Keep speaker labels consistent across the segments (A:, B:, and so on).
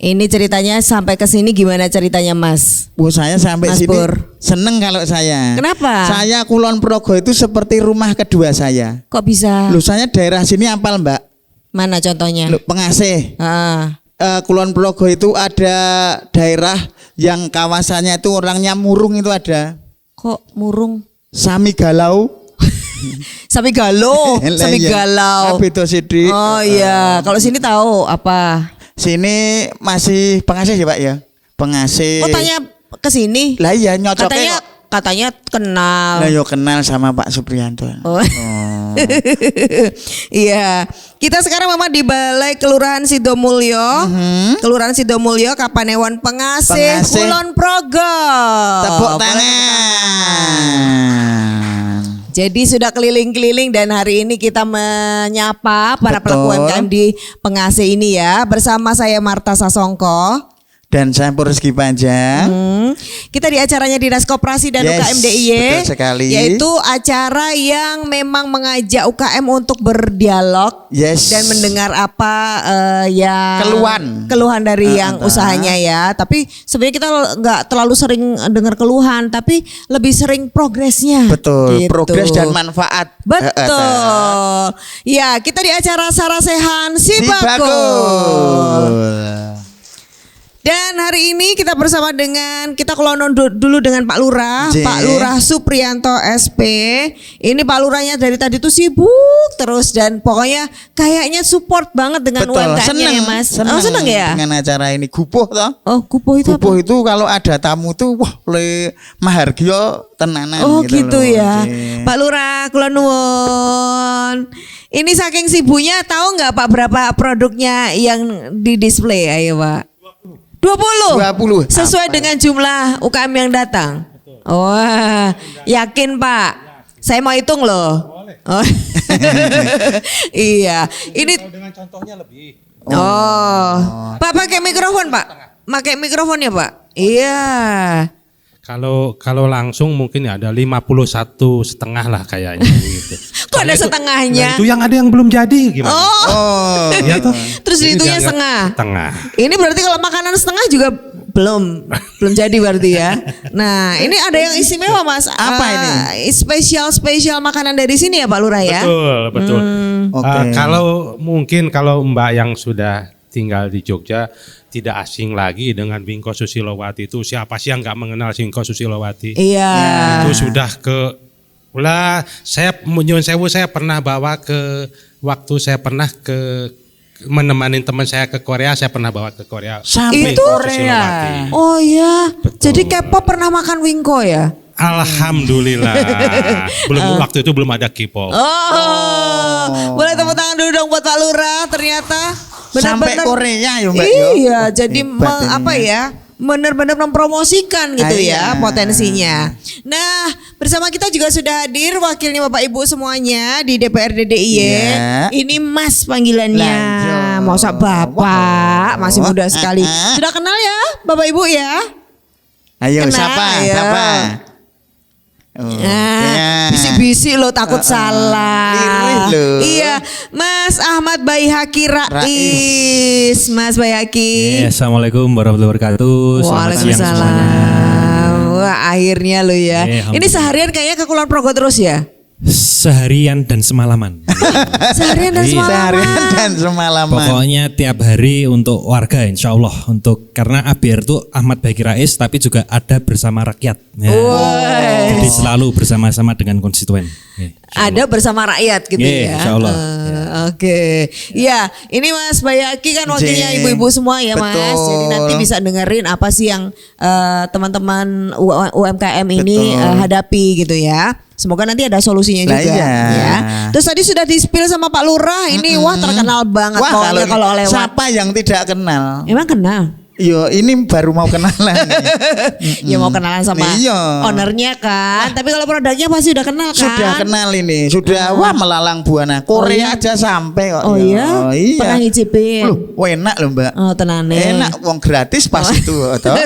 A: Ini ceritanya sampai ke sini gimana ceritanya Mas?
B: Bu, saya sampai
A: Mas
B: sini
A: Pur.
B: seneng kalau saya.
A: Kenapa?
B: Saya Kulon Progo itu seperti rumah kedua saya.
A: Kok bisa?
B: Loh, saya daerah sini apal Mbak.
A: Mana contohnya?
B: Loh, Pengasih.
A: Ah.
B: Kulon Progo itu ada daerah yang kawasannya itu orangnya murung itu ada.
A: Kok murung?
B: Sami galau.
A: Sapi galau, sapi
B: Iya.
A: galau.
B: Beda sidik.
A: Oh iya, kalau sini tahu apa?
B: Sini masih Pengasih ya Pak ya. Pengasih.
A: Oh tanya ke sini.
B: Lah iya nyocoknya.
A: Katanya kenal.
B: Lah yo kenal sama Pak Supriyanto.
A: Oh. Iya, kita sekarang memang di Balai Kelurahan Sidomulyo, Kelurahan Sidomulyo, Kapanewon Pengasih, Kulon Progo.
B: Tepuk
A: Boleh
B: tangan.
A: Jadi sudah keliling-keliling dan hari ini kita menyapa para pelaku
B: Betul.
A: UMKM di Pengasih ini ya. Bersama saya Marta Sasongko.
B: Dan saya Rizky Panjang.
A: Kita di acaranya Dinas Koperasi dan
B: Yes,
A: UKM DIY,
B: betul sekali.
A: yaitu acara yang memang mengajak UKM untuk berdialog
B: Yes.
A: dan mendengar apa yang keluhan dari yang usahanya ya. Tapi sebenarnya kita nggak terlalu sering dengar keluhan, tapi lebih sering progresnya.
B: Betul,
A: gitu.
B: progres dan manfaat.
A: Betul. Ya, kita di acara Sarasehan Sibakul.
B: Sibakul.
A: Dan hari ini kita bersama dengan kita kelonon dulu dengan Pak Lurah,
B: J.
A: Pak Lurah Supriyanto SP. Ini Pak Lurahnya dari tadi tuh sibuk terus dan pokoknya kayaknya support banget dengan UMKM-nya ya Mas. Seneng ya?
B: Dengan acara ini gupuh toh.
A: Oh, kupuh itu
B: Gupuh
A: apa?
B: itu kalau ada tamu tuh wah le mahargya tenanan
A: Oh
B: loh.
A: gitu ya.
B: J.
A: Pak Lurah, kula nuwun. Ini saking sibuknya tahu nggak Pak berapa produknya yang di display? Ayo Pak. 20.
B: 20.
A: Sesuai
B: Apa?
A: dengan jumlah UKM yang datang. Wah, yakin Pak? Saya mau hitung loh. Oh. Iya. Ini
C: dengan contohnya lebih.
A: Oh. Pak pakai mikrofon, Pak. Pakai mikrofonnya, Pak. Iya.
C: Kalau langsung mungkin ya ada 51,5 lah kayaknya gitu.
A: Kok ada setengahnya?
C: Nah, itu yang ada yang belum jadi gimana?
A: Oh.
C: Ya toh.
A: Terus
C: Jadi
A: dihitungnya
C: dianggap
A: setengah.
C: Setengah.
A: Ini berarti kalau makanan setengah juga belum jadi berarti ya. Nah, ini ada yang istimewa Mas.
B: Apa ini?
A: Spesial makanan dari sini ya Pak Lurah ya.
C: Betul.
B: Oke.
C: Kalau Mbak yang sudah tinggal di Jogja tidak asing lagi dengan Wingko Susilowati itu, siapa sih yang nggak mengenal Wingko Susilowati?
A: Iya.
C: Itu sudah saya nyuwun sewu, saya pernah bawa ke waktu saya pernah menemani teman saya ke Korea, saya pernah bawa ke Korea.
B: Sampai
A: Itu
B: Korea.
A: Oh ya.
C: Betul.
A: Jadi K-pop pernah makan Wingko ya?
C: Alhamdulillah. Waktu itu belum ada K-pop.
A: Oh. Boleh tepuk tangan dulu dong buat Pak Lurah, ternyata
B: Sampai
A: benar-benar
B: Korea ya Mbak.
A: Iya, jadi
B: Hebat ini.
A: benar-benar mempromosikan gitu
B: Iya.
A: ya potensinya. Nah, bersama kita juga sudah hadir wakilnya Bapak Ibu semuanya di DPRD DIY.
B: Iya.
A: Ini Mas panggilannya.
B: Lanjut.
A: Masa Bapak, masih muda sekali. Sudah kenal ya Bapak Ibu ya?
B: Ayo
A: Kenal,
B: siapa?
A: ayo.
B: Siapa?
A: Bisik-bisik lo takut salah.
B: Lirih lo.
A: Iya, Mas Ahmad Baihaqi Rais. Mas Baihaqi.
D: Assalamualaikum warahmatullahi wabarakatuh. Selamat siang semuanya.
A: Waalaikumsalam. Wah, akhirnya lo ya. Ini
D: Alhamdulillah.
A: seharian kayaknya ke Kulon Progo terus ya?
D: Seharian dan semalaman.
A: Seharian dan
D: Iya.
A: semalam.
B: Seharian dan semalaman.
D: Pokoknya tiap hari untuk warga insya Allah. Karena ABR itu Ahmad Baihaqi Rais tapi juga ada bersama rakyat. Ya. Jadi selalu bersama-sama dengan konstituen. Ya, insya Allah.
A: Ada bersama rakyat gitu
D: Iya,
A: ya.
D: insya Allah.
A: Oke. Ya, ini Mas Baihaqi kan wakilnya ibu-ibu semua ya Mas.
B: Betul.
A: Jadi nanti bisa dengerin apa sih yang teman-teman UMKM ini
B: Betul.
A: hadapi gitu ya. Semoga nanti ada solusinya
B: Lah
A: juga
B: iya.
A: ya. Terus tadi sudah di-spill sama Pak Lurah ini wah terkenal banget
B: Wah,
A: pokoknya kalau lewat.
B: siapa yang tidak kenal?
A: Emang kenal?
B: Iya, ini baru mau kenalan nih.
A: Ya mau kenalan sama
B: Iya.
A: ownernya kan. Tapi kalau produknya pasti udah kenal kan.
B: Sudah kenal ini, sudah wah melalang buana. Korea aja sampai kok.
A: Oh iya?
B: Iya.
A: Pernah ngicipin?
B: Loh, enak loh Mbak.
A: Oh tenane.
B: Enak, uang gratis pas itu. Toh.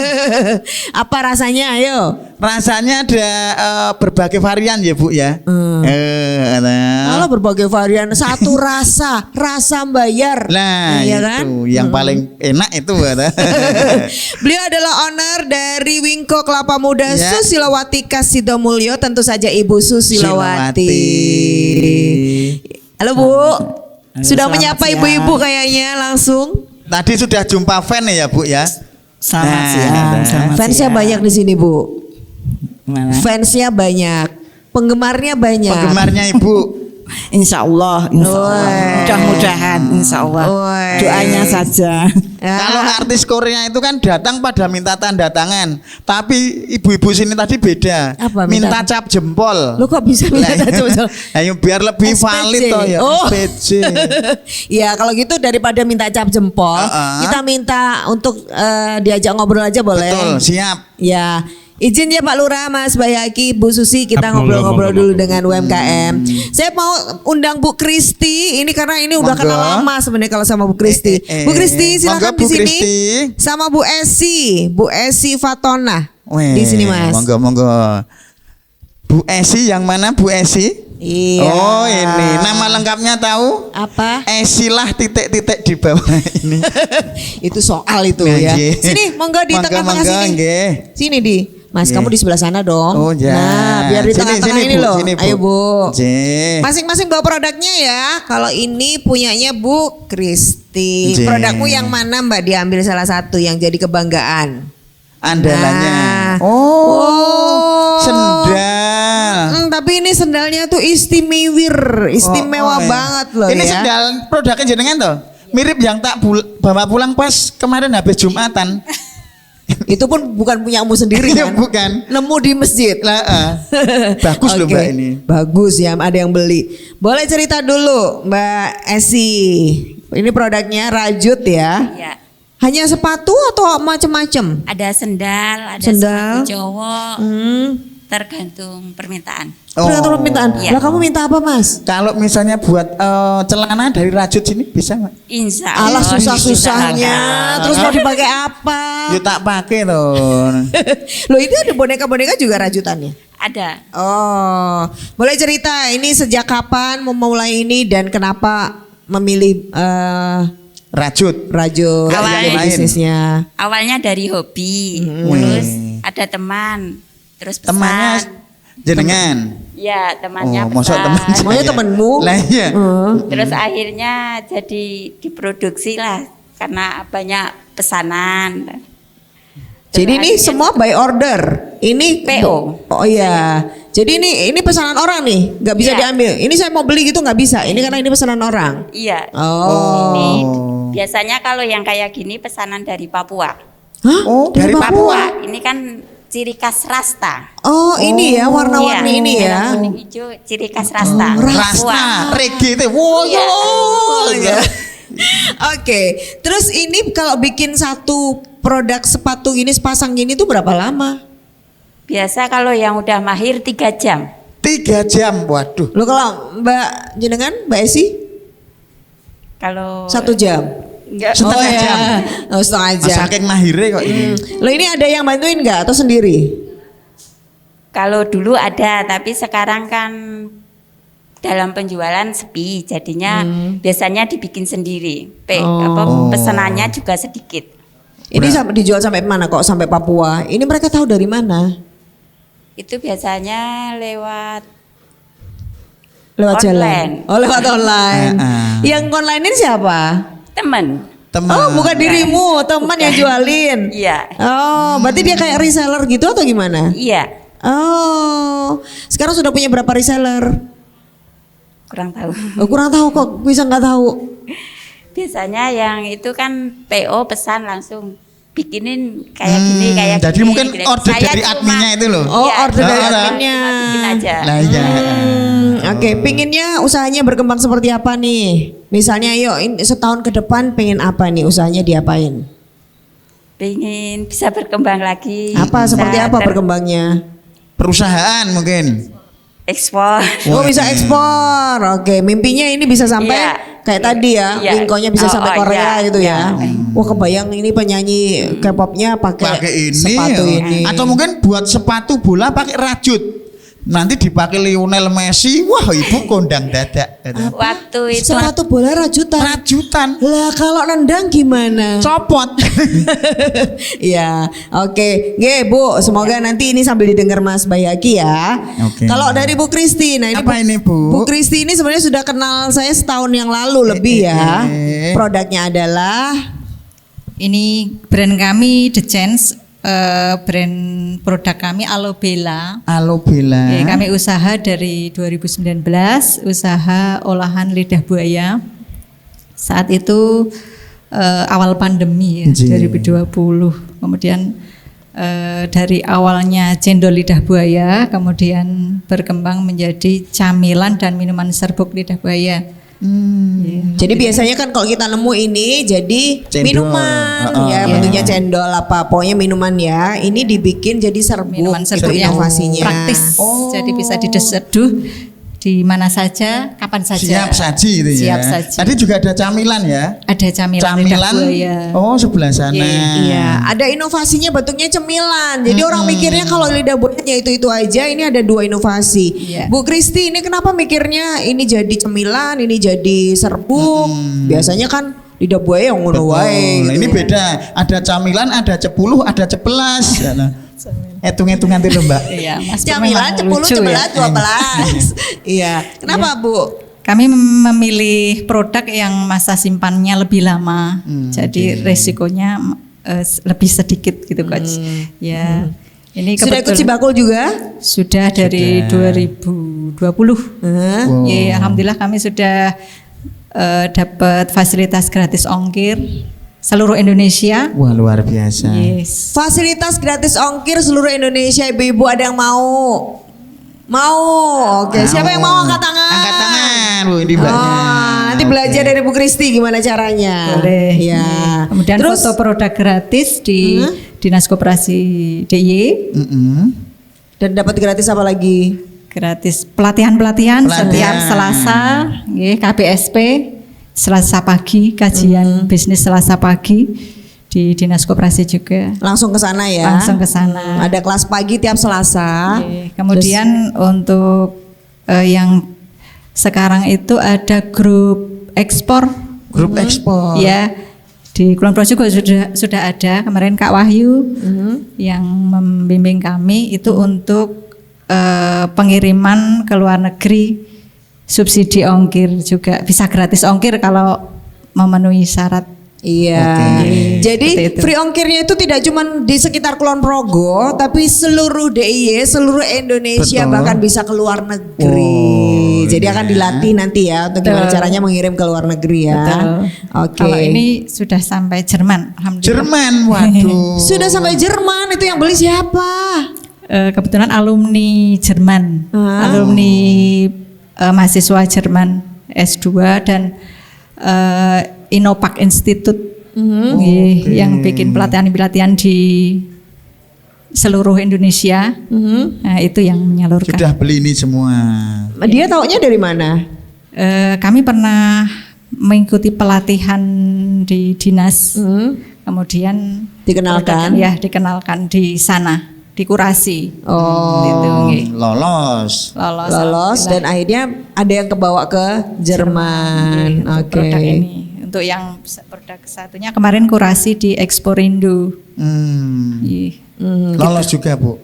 A: Apa rasanya ayo?
B: Rasanya ada berbagai varian ya Bu ya.
A: Kalau berbagai varian satu rasa bayar.
B: Nah
A: iya
B: itu
A: kan?
B: yang paling enak itu.
A: Beliau adalah owner dari Wingko Kelapa Muda
B: Ya.
A: Susilowati Kasidomulyo, tentu saja Ibu Susilowati. Halo Bu, sudah
E: selamat
A: menyapa
E: siang.
A: ibu-ibu kayaknya langsung.
B: Tadi sudah jumpa fan ya Bu ya.
E: Selamat
B: Nah,
E: siang, selamat
A: Fansnya
E: siang.
A: banyak di sini Bu.
E: Gimana?
A: Fansnya banyak, penggemarnya banyak.
B: Penggemarnya Ibu.
E: Insya Allah,
A: Woi.
E: mudah-mudahan, Insya Allah.
A: Woi.
E: Doanya saja.
A: Ya.
B: Kalau artis Korea itu kan datang pada minta tanda tangan, tapi ibu-ibu sini tadi beda.
A: Apa,
B: minta
A: minta?
B: cap jempol.
A: Lo kok bisa minta
B: Lah,
A: jempol?
B: Ayo biar lebih
A: SPJ.
B: valid toh ya.
A: Oh.
B: SPJ.
A: Ya kalau gitu daripada minta cap jempol, kita minta untuk diajak ngobrol aja boleh.
B: Betul, siap.
A: Ya, izin ya Pak Lurah, Mas Bayaki, Bu Susi, kita
C: Monggo,
A: ngobrol-ngobrol
C: monggo,
A: dulu
C: monggo.
A: dengan UMKM. Saya mau undang Bu Kristi, ini karena ini udah
B: Monggo.
A: kenal lama sebenarnya kalau sama Bu Kristi. Bu Kristi silakan
B: Monggo,
A: di
B: Bu
A: sini.
B: Kristi.
A: Sama Bu Esi Fatona.
B: Weh,
A: Di sini Mas.
B: Monggo, monggo. Bu Esi yang mana Bu Esi?
A: Iya.
B: Oh ini nama lengkapnya tahu?
A: Apa?
B: Esilah titik-titik di bawah ini.
A: Itu soal itu
B: Nah,
A: ya.
B: nggih.
A: Sini, monggo di
B: Monggo,
A: tengah-tengah
B: monggo,
A: sini.
B: nggih.
A: Sini di. Mas,
B: Nggih.
A: kamu di sebelah sana dong.
B: Oh ya.
A: Nah, biar di
B: Sini,
A: tengah-tengah
B: sini,
A: ini
B: Bu,
A: loh.
B: sini, Bu.
A: Ayo Bu.
B: Jeh.
A: Masing-masing bawa produknya ya. Kalau ini punyanya Bu Kristi.
B: Jeh.
A: Produkmu yang mana Mbak? Diambil salah satu yang jadi kebanggaan.
B: Andalannya.
A: Nah.
B: Oh, sendal.
A: Tapi ini sendalnya tuh istimewa
B: Oh, iya.
A: banget loh
B: Ini
A: ya.
B: sendal produknya jenengan toh? Mirip yang tak bawa pulang pas kemarin habis Jumatan.
A: Itu pun bukan punyamu sendiri
B: Iya,
A: kan?
B: bukan.
A: Nemu di masjid.
B: Lah, bagus loh
A: Oke,
B: Mbak ini.
A: Bagus ya, ada yang beli. Boleh cerita dulu Mbak Esi. Ini produknya rajut ya.
F: Ya,
A: Hanya sepatu atau macam-macam?
F: ada sendal, ada
A: Sendal.
F: sepatu cowok, tergantung permintaan.
A: Tergantung permintaan.
F: Iya.
A: Lah kamu minta apa Mas?
B: Kalau misalnya buat celana dari rajut sini bisa nggak?
F: Insya
A: Alah
F: Allah
A: susah-susahnya.
F: diusahakan.
A: Terus mau dipakai apa?
B: Yuk tak pakai loh.
A: Loh itu ada boneka-boneka juga rajutannya?
F: Ada.
A: Oh, boleh cerita ini sejak kapan memulai ini dan kenapa memilih
B: Rajut.
A: rajut
F: Awalnya-
A: jadi bisnisnya?
F: Awalnya dari hobi, terus ada teman, terus pesan.
B: Temannya jenengan.
F: Ya, temannya
B: Oh, masa
F: pesan.
B: teman
A: Maunya
B: saya?
A: temenmu?
B: Lah iya.
F: Terus akhirnya jadi diproduksi lah karena banyak pesanan.
A: Jadi ini
F: akhirnya-
A: semua by order. Ini
F: PO.
A: Oh iya. Jadi ini pesanan orang nih, nggak bisa
F: Iya.
A: diambil. Ini saya mau beli gitu nggak bisa. Ini karena ini pesanan orang.
F: Iya.
A: Oh.
F: Ini biasanya kalau yang kayak gini pesanan dari Papua.
A: Hah?
B: Oh, dari
F: Papua. Ini kan ciri khas Rasta.
A: Oh, ini ya warna-warni
F: Iya,
A: ini ya.
F: merah, kuning, hijau, ciri khas Rasta.
B: Rasta, reggae itu. Wow,
F: Iya.
B: ya.
A: Oke, terus ini kalau bikin satu produk sepatu gini sepasang gini tuh berapa lama?
F: Biasa kalau yang udah mahir 3 jam.
B: 3 jam, waduh.
A: Lo kalau Mbak jenengan, Mbak Esi
F: Kalau
A: 1 jam.
F: enggak,
B: Setengah
A: ya.
B: jam.
A: Oh, setengah jam.
B: Saking mahirnya kok ini.
A: Lo ini ada yang bantuin nggak atau sendiri?
F: kalau dulu ada, tapi sekarang kan dalam penjualan sepi, jadinya biasanya dibikin sendiri. Pesanannya juga sedikit.
A: Ini dijual sampai mana kok sampai Papua? Ini mereka tahu dari mana?
F: Itu biasanya lewat
A: Lewat jalan.
F: Online.
A: Oh, lewat online. Yang online ini siapa?
F: temen.
B: Teman.
A: Oh, bukan dirimu, teman yang jualin.
F: Iya,
A: Oh, berarti dia kayak reseller gitu atau gimana?
F: iya.
A: Oh, sekarang sudah punya berapa reseller?
F: Kurang tahu.
A: Oh, kurang tahu kok, bisa nggak tahu.
F: Biasanya yang itu kan PO pesan langsung bikinin kayak gini, kayak gini.
B: Jadi mungkin
F: Gitu.
B: order
F: Saya
B: dari
F: cuma-
B: adminnya itu loh.
A: Oh,
F: Iya,
A: order dari
B: Nah,
A: adminnya.
F: cuma bikin aja.
B: Lah iya.
A: Oke, pinginnya usahanya berkembang seperti apa nih? Misalnya, yuk setahun ke depan pengen apa nih usahanya diapain?
F: pengen bisa berkembang lagi.
A: Apa
F: bisa
A: seperti apa berkembangnya?
B: Perusahaan mungkin.
F: ekspor.
A: Oh bisa ekspor, oke. Mimpinya ini bisa sampai
F: Iya.
A: kayak tadi ya,
F: Iya.
A: Wingko-nya bisa sampai Korea
F: iya,
A: gitu ya.
F: iya.
A: Wah kebayang ini penyanyi K-popnya pakai
B: Pakai ini,
A: sepatu
B: ya.
A: ini.
B: Atau mungkin buat sepatu bola pakai rajut. Nanti dipakai Lionel Messi, wah ibu kondang dadak.
F: Waktu itu
A: Sepatu bola rajutan.
B: Rajutan,
A: Lah kalau nendang gimana?
B: copot.
A: Iya, oke. Nggih, Bu, semoga nanti ini sambil didengar Mas Bayaki ya.
B: Oke.
A: Kalau dari Bu Kristi, nah ini
B: Apa ini, Bu?
A: Bu Kristi ini sebenarnya sudah kenal saya setahun yang lalu lebih ya. Produknya adalah
G: Ini brand kami The Chance, brand produk kami Aloe Bella.
B: Aloe Bella.
G: Ya, kami usaha dari 2019, usaha olahan lidah buaya. Saat itu awal pandemi ya,
B: Ji.
G: 2020. Kemudian dari awalnya cendol lidah buaya, kemudian berkembang menjadi camilan dan minuman serbuk lidah buaya.
A: jadi biasanya kan kalau kita nemu ini jadi
B: Cendol.
A: minuman ya bentuknya cendol apa pokoknya minuman ya. Ini dibikin jadi serbuk.
G: Minuman
A: Itu
G: serbuk yang
A: inovasinya.
G: praktis, jadi bisa diseduh di mana saja, kapan saja.
B: Siap saji gitu ya.
G: Siap saji.
B: Tadi juga ada camilan ya.
G: Ada camilan lidah buaya.
B: Oh sebelah sana.
A: Iya, ada inovasinya bentuknya cemilan. Jadi orang mikirnya kalau lidah buayanya itu aja, ini ada dua inovasi.
G: Iya.
A: Bu Kristi, ini kenapa mikirnya ini jadi cemilan, ini jadi serbuk? Biasanya kan lidah buaya yang ngono
B: Betul.
A: wae.
B: Nah,
A: gitu.
B: ini beda. Ada camilan, ada cepuluh, ada cepelas. Ya, nah. Hitung-hitungan itu Mbak.
G: Iya, Mas Pur
A: Camilan
G: memang
A: 10,
G: lucu ya.
A: 11, 12. Iya. Kenapa, Bu?
G: Kami memilih produk yang masa simpannya lebih lama, jadi resikonya lebih sedikit gitu Coach. Ya, ini
A: Sudah ikut
G: kebetulan
A: Cibakul juga?
G: sudah dari 2020. Ya, alhamdulillah kami sudah dapat fasilitas gratis ongkir seluruh Indonesia.
B: Wah luar biasa.
G: Yes.
A: Fasilitas gratis ongkir seluruh Indonesia. Ibu-ibu ada yang mau? Mau. Oke, siapa yang mau angkat tangan?
B: Angkat tangan, Bu, ini Mbaknya.
A: Nanti belajar dari Bu Kristi gimana caranya.
G: Boleh.
A: Ya.
G: Kemudian
A: Terus
G: foto produk gratis di Dinas Koperasi DIY.
A: dan dapat gratis apa lagi?
G: Gratis pelatihan-pelatihan setiap Selasa, nggih, KBSP, Selasa pagi, kajian bisnis Selasa pagi di Dinas Koperasi juga.
A: Langsung ke sana ya.
G: Langsung ke sana.
A: Ada kelas pagi tiap Selasa.
G: Oke, kemudian untuk yang sekarang itu ada grup ekspor.
B: Grup ekspor.
G: Ya, di Kulon Progo juga sudah ada. Kemarin Kak Wahyu yang membimbing kami itu untuk pengiriman ke luar negeri, subsidi ongkir juga bisa gratis ongkir kalau memenuhi syarat.
A: Iya. Jadi
G: seperti itu.
A: free ongkirnya itu tidak cuma di sekitar Kulon Progo, tapi seluruh DIY, seluruh Indonesia,
B: Betul.
A: bahkan bisa ke luar negeri. Jadi akan dilatih nanti ya untuk gimana
G: Betul.
A: caranya mengirim ke luar negeri ya.
G: Betul.
A: Oke.
G: Kalau ini sudah sampai Jerman, alhamdulillah.
B: Jerman, waduh.
A: Sudah sampai Jerman, itu yang beli siapa?
G: Kebetulan alumni Jerman, alumni mahasiswa Jerman S2 dan Inopak Institute yang bikin pelatihan-pelatihan di seluruh Indonesia. Nah, itu yang menyalurkan.
B: Sudah beli ini semua.
A: Dia taunya dari mana?
G: Kami pernah mengikuti pelatihan di dinas, kemudian
A: Dikenalkan?
G: dikenalkan di sana, di Kurasi.
A: Oh.
G: Gitu, nggih.
B: Lolos.
G: Lolos
A: Dan akhirnya ada yang kebawa ke Jerman.
G: untuk
A: Oke.
G: produk ini. Untuk yang produk satunya kemarin Kurasi di Exporindo. Ih,
B: Lolos juga Bu.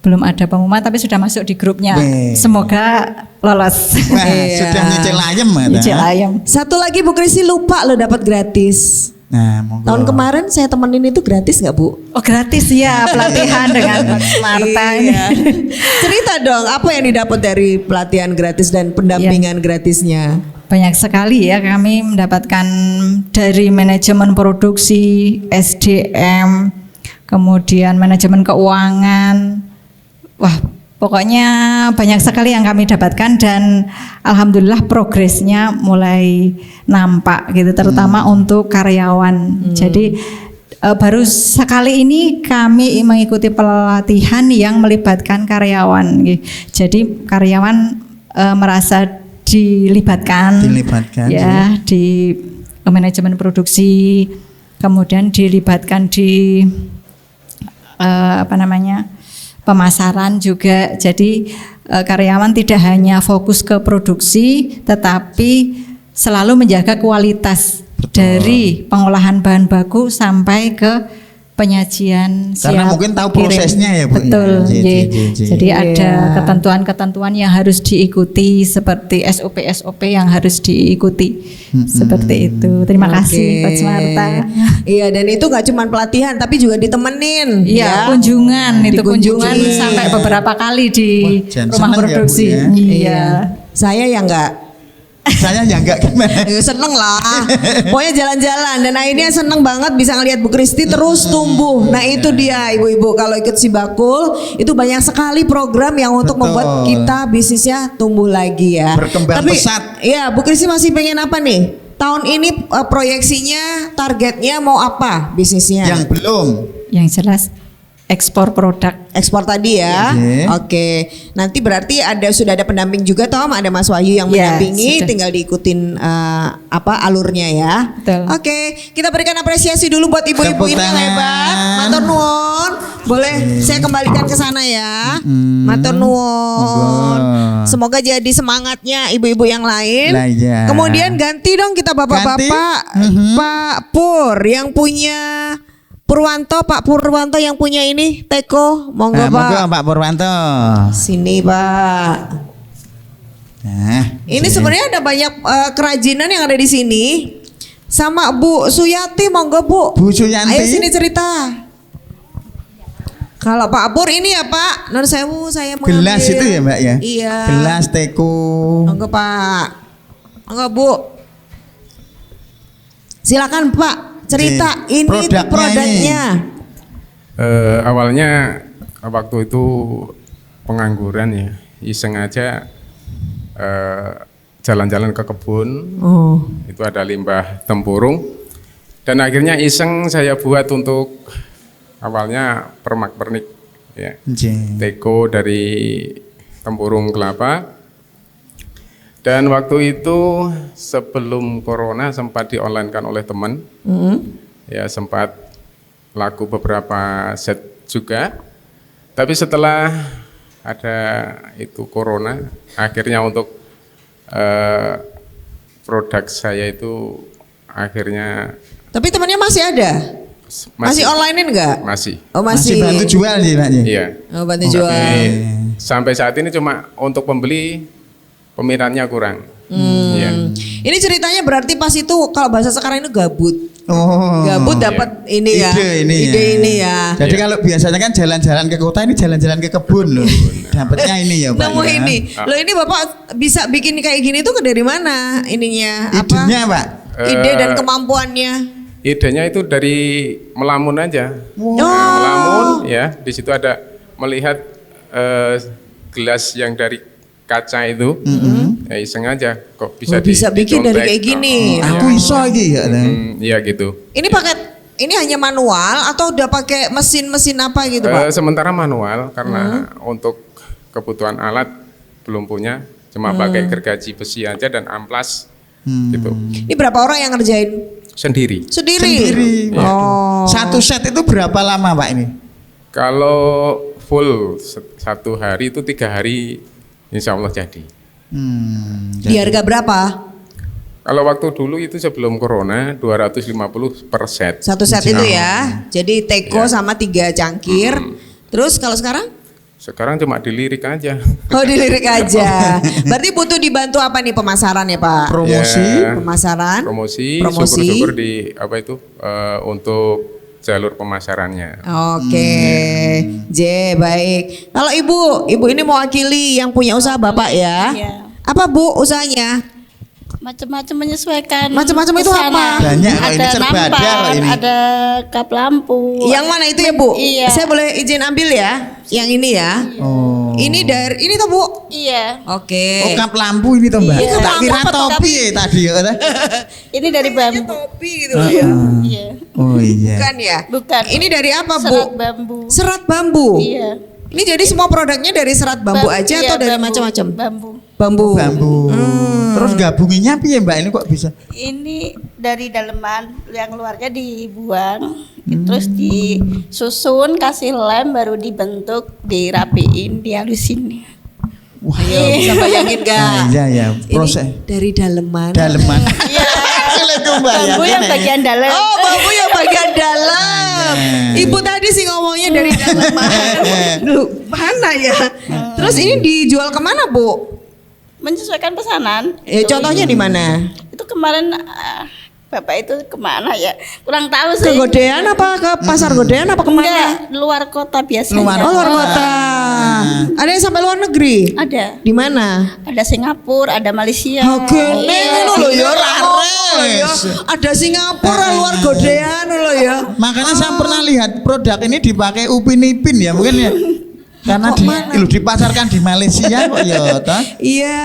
G: belum ada pengumuman tapi sudah masuk di grupnya.
B: Weh.
G: Semoga lolos.
B: Wah, sudah nyicil ayam ya.
G: Nyicil ayam.
A: Satu lagi Bu Kristi lupa lo dapat gratis.
B: Nah, monggo.
A: Tahun kemarin saya temenin itu gratis nggak Bu?
G: Oh gratis ya pelatihan dengan Marta ini.
A: Iya. Cerita dong apa yang didapat dari pelatihan gratis dan pendampingan gratisnya?
G: Banyak sekali ya kami mendapatkan dari manajemen produksi, SDM, kemudian manajemen keuangan. Wah, pokoknya banyak sekali yang kami dapatkan dan alhamdulillah progresnya mulai nampak gitu terutama untuk karyawan. Jadi baru sekali ini kami mengikuti pelatihan yang melibatkan karyawan. Jadi karyawan merasa dilibatkan ya di manajemen produksi, kemudian dilibatkan di pemasaran juga. Jadi karyawan tidak hanya fokus ke produksi, tetapi selalu menjaga kualitas dari pengolahan bahan baku sampai ke penyajian
B: Karena
G: siap
B: mungkin tahu
G: kirim.
B: prosesnya ya, Bu.
G: Betul.
B: Ya,
G: Jadi ada ketentuan-ketentuan yang harus diikuti, seperti SOP yang harus diikuti. Seperti itu. Terima kasih Coach Marta.
A: Iya, dan itu nggak cuma pelatihan tapi juga ditemenin.
G: Iya, kunjungan itu kunjungan
A: Dikunjungi.
G: sampai beberapa kali di
B: Wah,
G: rumah
B: seneng ya, Bu,
G: produksi.
B: ya?
G: Iya.
A: Saya yang nggak.
B: Saya ya enggak gimana.
A: Ya, seneng lah, pokoknya jalan-jalan, dan akhirnya seneng banget bisa ngelihat Bu Kristi terus tumbuh. Nah itu dia ibu-ibu, kalau ikut Sibakul itu banyak sekali program yang untuk
B: Betul.
A: membuat kita bisnisnya tumbuh lagi ya.
B: Berkembang pesat.
A: Ya, Bu Kristi masih pengen apa nih? Tahun ini proyeksinya, targetnya mau apa bisnisnya?
B: Yang belum.
G: Yang jelas ekspor produk.
A: Ekspor tadi ya. Oke. Nanti berarti sudah ada pendamping juga toh, ada Mas Wahyu yang
G: Ya,
A: mendampingi,
G: sudah.
A: tinggal diikutin alurnya ya.
G: Betul.
A: Oke, kita berikan apresiasi dulu buat ibu-ibu
B: Tepuk
A: ini yang
B: tangan.
A: hebat. Matur nuwun. Boleh saya kembalikan ke sana ya. Matur nuwun.
B: Monggo.
A: Semoga jadi semangatnya ibu-ibu yang lain.
B: Lah, iya.
A: Kemudian ganti dong kita bapak-bapak. Pak Pur yang punya Pak Purwanto yang punya ini teko, monggo Pak.
B: Monggo Pak Purwanto.
A: Sini Pak.
B: Nah,
A: Ini sebenarnya ada banyak kerajinan yang ada di sini. Sama Bu Suyati, monggo Bu.
B: Bu Suyanti.
A: Ayo sini cerita. Kalau Pak Pur ini ya Pak, Nur Sewu saya mengambil.
B: gelas itu ya Mbak ya?
A: Iya.
B: Gelas teko.
A: Monggo Pak. Monggo Bu. Silakan Pak, cerita ini
B: Produknya
A: produknya.
H: Awalnya waktu itu pengangguran ya, iseng aja jalan-jalan ke kebun.
A: Oh.
H: Itu ada limbah tempurung, dan akhirnya iseng saya buat untuk awalnya permak-pernik ya, teko dari tempurung kelapa. Dan waktu itu sebelum corona sempat di-online-kan oleh teman, ya sempat laku beberapa set juga. Tapi setelah ada itu corona, akhirnya untuk produk saya itu akhirnya.
A: Tapi temannya masih ada? Masih online-in enggak?
H: Masih.
A: Oh masih.
B: Masih bantu jual sih Pak.
H: Iya.
A: Oh bantu jual.
H: Sampai saat ini cuma untuk pembeli peminatnya kurang. Iya.
A: Ini ceritanya berarti pas itu kalau bahasa sekarang itu gabut.
B: Oh.
A: Gabut dapat ini ya.
B: Ide
A: ini ya.
B: Jadi kalau biasanya kan jalan-jalan ke kota, ini jalan-jalan ke kebun loh. Dapatnya ini ya Pak.
A: Nemu
B: ya.
A: ini. Loh ini Bapak bisa bikin kayak gini tuh dari mana ininya?
B: Idenya Pak.
A: Ide dan kemampuannya.
H: Idenya itu dari melamun aja.
A: Oh.
H: Melamun ya, di situ ada melihat gelas yang dari kaca itu, ya iseng aja kok bisa
A: Bisa bikin dari kayak gini.
B: Aku iso iki ya.
H: Iya gitu.
A: Ini ini hanya manual atau udah pakai mesin-mesin apa gitu Pak?
H: Sementara manual karena untuk kebutuhan alat belum punya, cuma pakai gergaji besi aja dan amplas gitu.
A: Ini berapa orang yang ngerjain?
H: Sendiri.
A: Sendiri.
B: Oh. Satu set itu berapa lama Pak ini?
H: Kalau full satu hari itu 3 hari insya Allah jadi.
A: Di harga berapa?
H: Kalau waktu dulu itu sebelum corona 250 per set.
A: Satu set itu ya. Jadi teko sama 3 cangkir. Terus kalau sekarang?
H: Sekarang cuma dilirik aja.
A: Oh dilirik aja. Berarti butuh dibantu apa nih pemasaran ya Pak?
B: Promosi.
H: Ya,
A: Pemasaran.
H: promosi. Syukur-syukur di apa itu untuk jalur pemasarannya.
A: Oke, baik. Kalau ibu ini mewakili yang punya usaha Bapak ya.
I: Iya.
A: Apa Bu usahanya?
I: Macam-macam menyesuaikan.
A: Macam-macam itu
I: pesanan.
A: apa?
B: Banyak kok ini, serba ada kok ini.
I: Ada kap lampu.
A: Yang mana itu ya Bu?
I: Iya.
A: Saya boleh izin ambil ya? Yang ini ya.
B: Oh.
A: Ini ini tuh Bu.
I: Iya.
A: Oke.
B: Oh, kap lampu ini toh Mbak.
I: Iya,
B: Tak kira
I: lampu apa
B: topi ya tadi ya.
I: Ini dari bambu.
A: Topi gitu ya.
I: Iya.
B: Oh iya.
A: Bukan ya?
I: Bukan.
A: Ini dari apa, Bu?
I: Serat bambu.
A: Serat bambu.
I: Iya.
A: Ini jadi semua produknya dari serat bambu aja
I: Iya,
A: atau dari
I: bambu.
A: macam-macam?
I: Bambu.
A: Bambu.
B: Bambu. Terus gabunginnya piye Mbak ini kok bisa?
I: Ini dari daleman, yang luarnya dibuang, terus disusun, kasih lem, baru dibentuk, dirapiin, dihalusin.
B: Wah,
A: Bisa bayangin gak?
B: Nah, iya ya, proses
A: Ini dari daleman.
B: daleman.
I: Iya. Bambu yang bagian dalam.
A: Oh, bambu yang bagian dalam. Ibu tadi sih ngomongnya dari daleman. Duh, mana ya? Terus ini dijual kemana, Bu?
I: Menyesuaikan pesanan.
A: Contohnya di mana?
I: Itu kemarin Bapak itu kemana ya? Kurang tahu
A: Ke
I: sih.
A: Godean apa ke pasar Godean apa kemana?
I: Enggak, luar kota biasanya.
A: Luar kota. Ada yang sampai luar negeri?
I: Ada.
A: Di mana?
I: Ada Singapura, ada Malaysia.
A: Oke, ngono lho ya
B: Rares.
A: Ada Singapura luar Godean lho ya.
B: Makanya saya pernah lihat produk ini dipakai Upin Ipin ya mungkin ya. Karena dipasarkan di Malaysia kok ya toh.
A: Iya.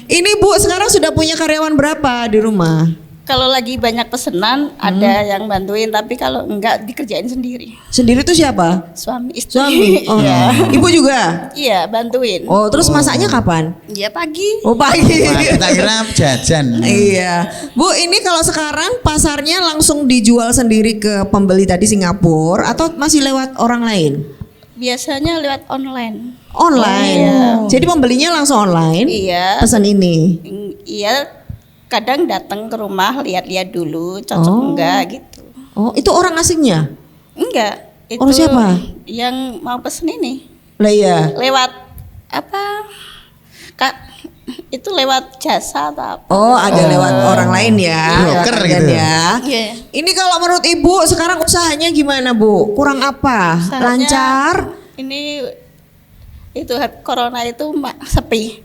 A: Ini Bu sekarang sudah punya karyawan berapa di rumah?
I: Kalau lagi banyak pesanan ada yang bantuin, tapi kalau enggak dikerjain sendiri.
A: Sendiri tuh siapa?
I: Suami istri.
A: Suami. Oh.
I: Iya.
A: Ibu juga?
I: Iya, bantuin.
A: Oh, terus masaknya kapan?
I: Iya pagi.
A: Oh, pagi.
B: Wah, kita kira jajan.
A: Iya. Bu, ini kalau sekarang pasarnya langsung dijual sendiri ke pembeli tadi Singapura atau masih lewat orang lain?
I: Biasanya lewat online.
A: Online.
I: Iya.
A: Jadi pembelinya langsung online?
I: Iya.
A: Pesan ini.
I: Iya, kadang datang ke rumah lihat-lihat dulu cocok enggak gitu.
A: Oh, itu orang asingnya?
I: Enggak. Itu
A: Orang siapa?
I: Yang mau pesen ini.
A: Lah iya.
I: Lewat apa? Kak, itu lewat jasa atau apa?
A: Oh, ada lewat orang lain ya.
B: Broker
A: Lewat
B: gitu.
A: ya.
I: Iya.
A: Ini kalau menurut Ibu sekarang usahanya gimana, Bu? Kurang apa?
I: Usahanya
A: Lancar?
I: Ini itu corona itu sepi.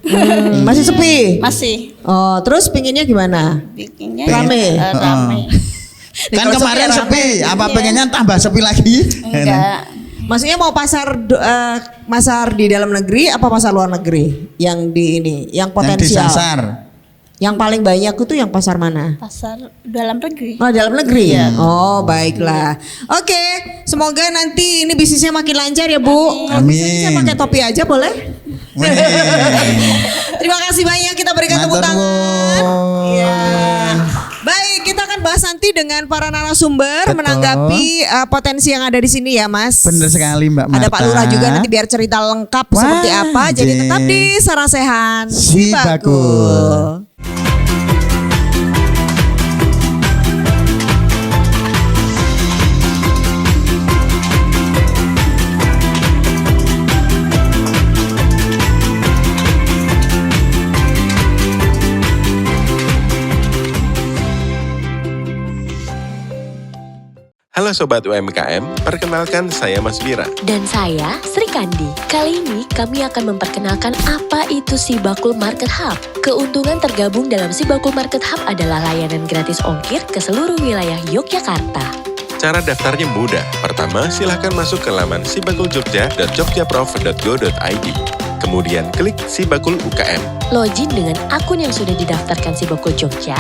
A: Masih sepi?
I: Masih.
A: Oh, terus pinginnya gimana?
I: Bikinnya
A: Rame?
I: rame.
B: Kan
A: Kalau
B: kemarin
A: sepi
B: sepi,
A: rame.
B: apa
I: Iya.
B: pengennya tambah sepi lagi?
I: Enggak.
A: Maksudnya mau pasar di dalam negeri apa pasar luar negeri? Yang di ini, yang
B: Yang
A: potensial.
B: disasar.
A: Yang paling banyak itu yang pasar mana?
I: Pasar dalam negeri.
A: Oh, dalam negeri ya. Oh, baiklah. Oke, semoga nanti ini bisnisnya makin lancar ya, Bu. Kalau bisa saya
B: Amin.
A: pakai topi aja boleh? Terima kasih banyak, kita berikan tepuk
B: Matur
A: tangan.
B: nuwun.
A: Iya. Baik, kita akan bahas nanti dengan para narasumber
B: Betul.
A: menanggapi potensi yang ada di sini ya, Mas.
B: Bener sekali Mbak Marta.
A: Ada Pak Lurah juga nanti biar cerita lengkap
B: Wah,
A: seperti apa. Jadi
B: jeng.
A: tetap di Sarasehan
B: Si Bakul.
J: Halo Sobat UMKM, perkenalkan saya Mas Bira.
K: Dan saya Sri Kandi. Kali ini kami akan memperkenalkan apa itu Si Bakul Market Hub. Keuntungan tergabung dalam Si Bakul Market Hub adalah layanan gratis ongkir ke seluruh wilayah Yogyakarta.
J: Cara daftarnya mudah. Pertama, silahkan masuk ke laman sibakuljogja.jogjaprof.go.id. Kemudian klik Si Bakul UKM.
K: Login dengan akun yang sudah didaftarkan Si Bakul Jogja.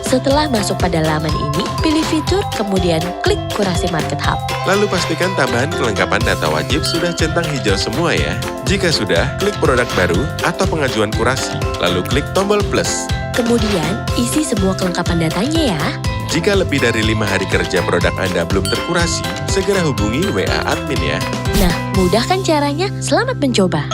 K: Setelah masuk pada laman ini, pilih fitur, kemudian klik kurasi Market Hub.
J: Lalu pastikan tambahan kelengkapan data wajib sudah centang hijau semua ya. Jika sudah, klik produk baru atau pengajuan kurasi, lalu klik tombol plus.
K: Kemudian, isi semua kelengkapan datanya ya.
J: Jika lebih dari 5 hari kerja produk Anda belum terkurasi, segera hubungi WA admin ya.
K: Nah, mudah kan caranya? Selamat mencoba.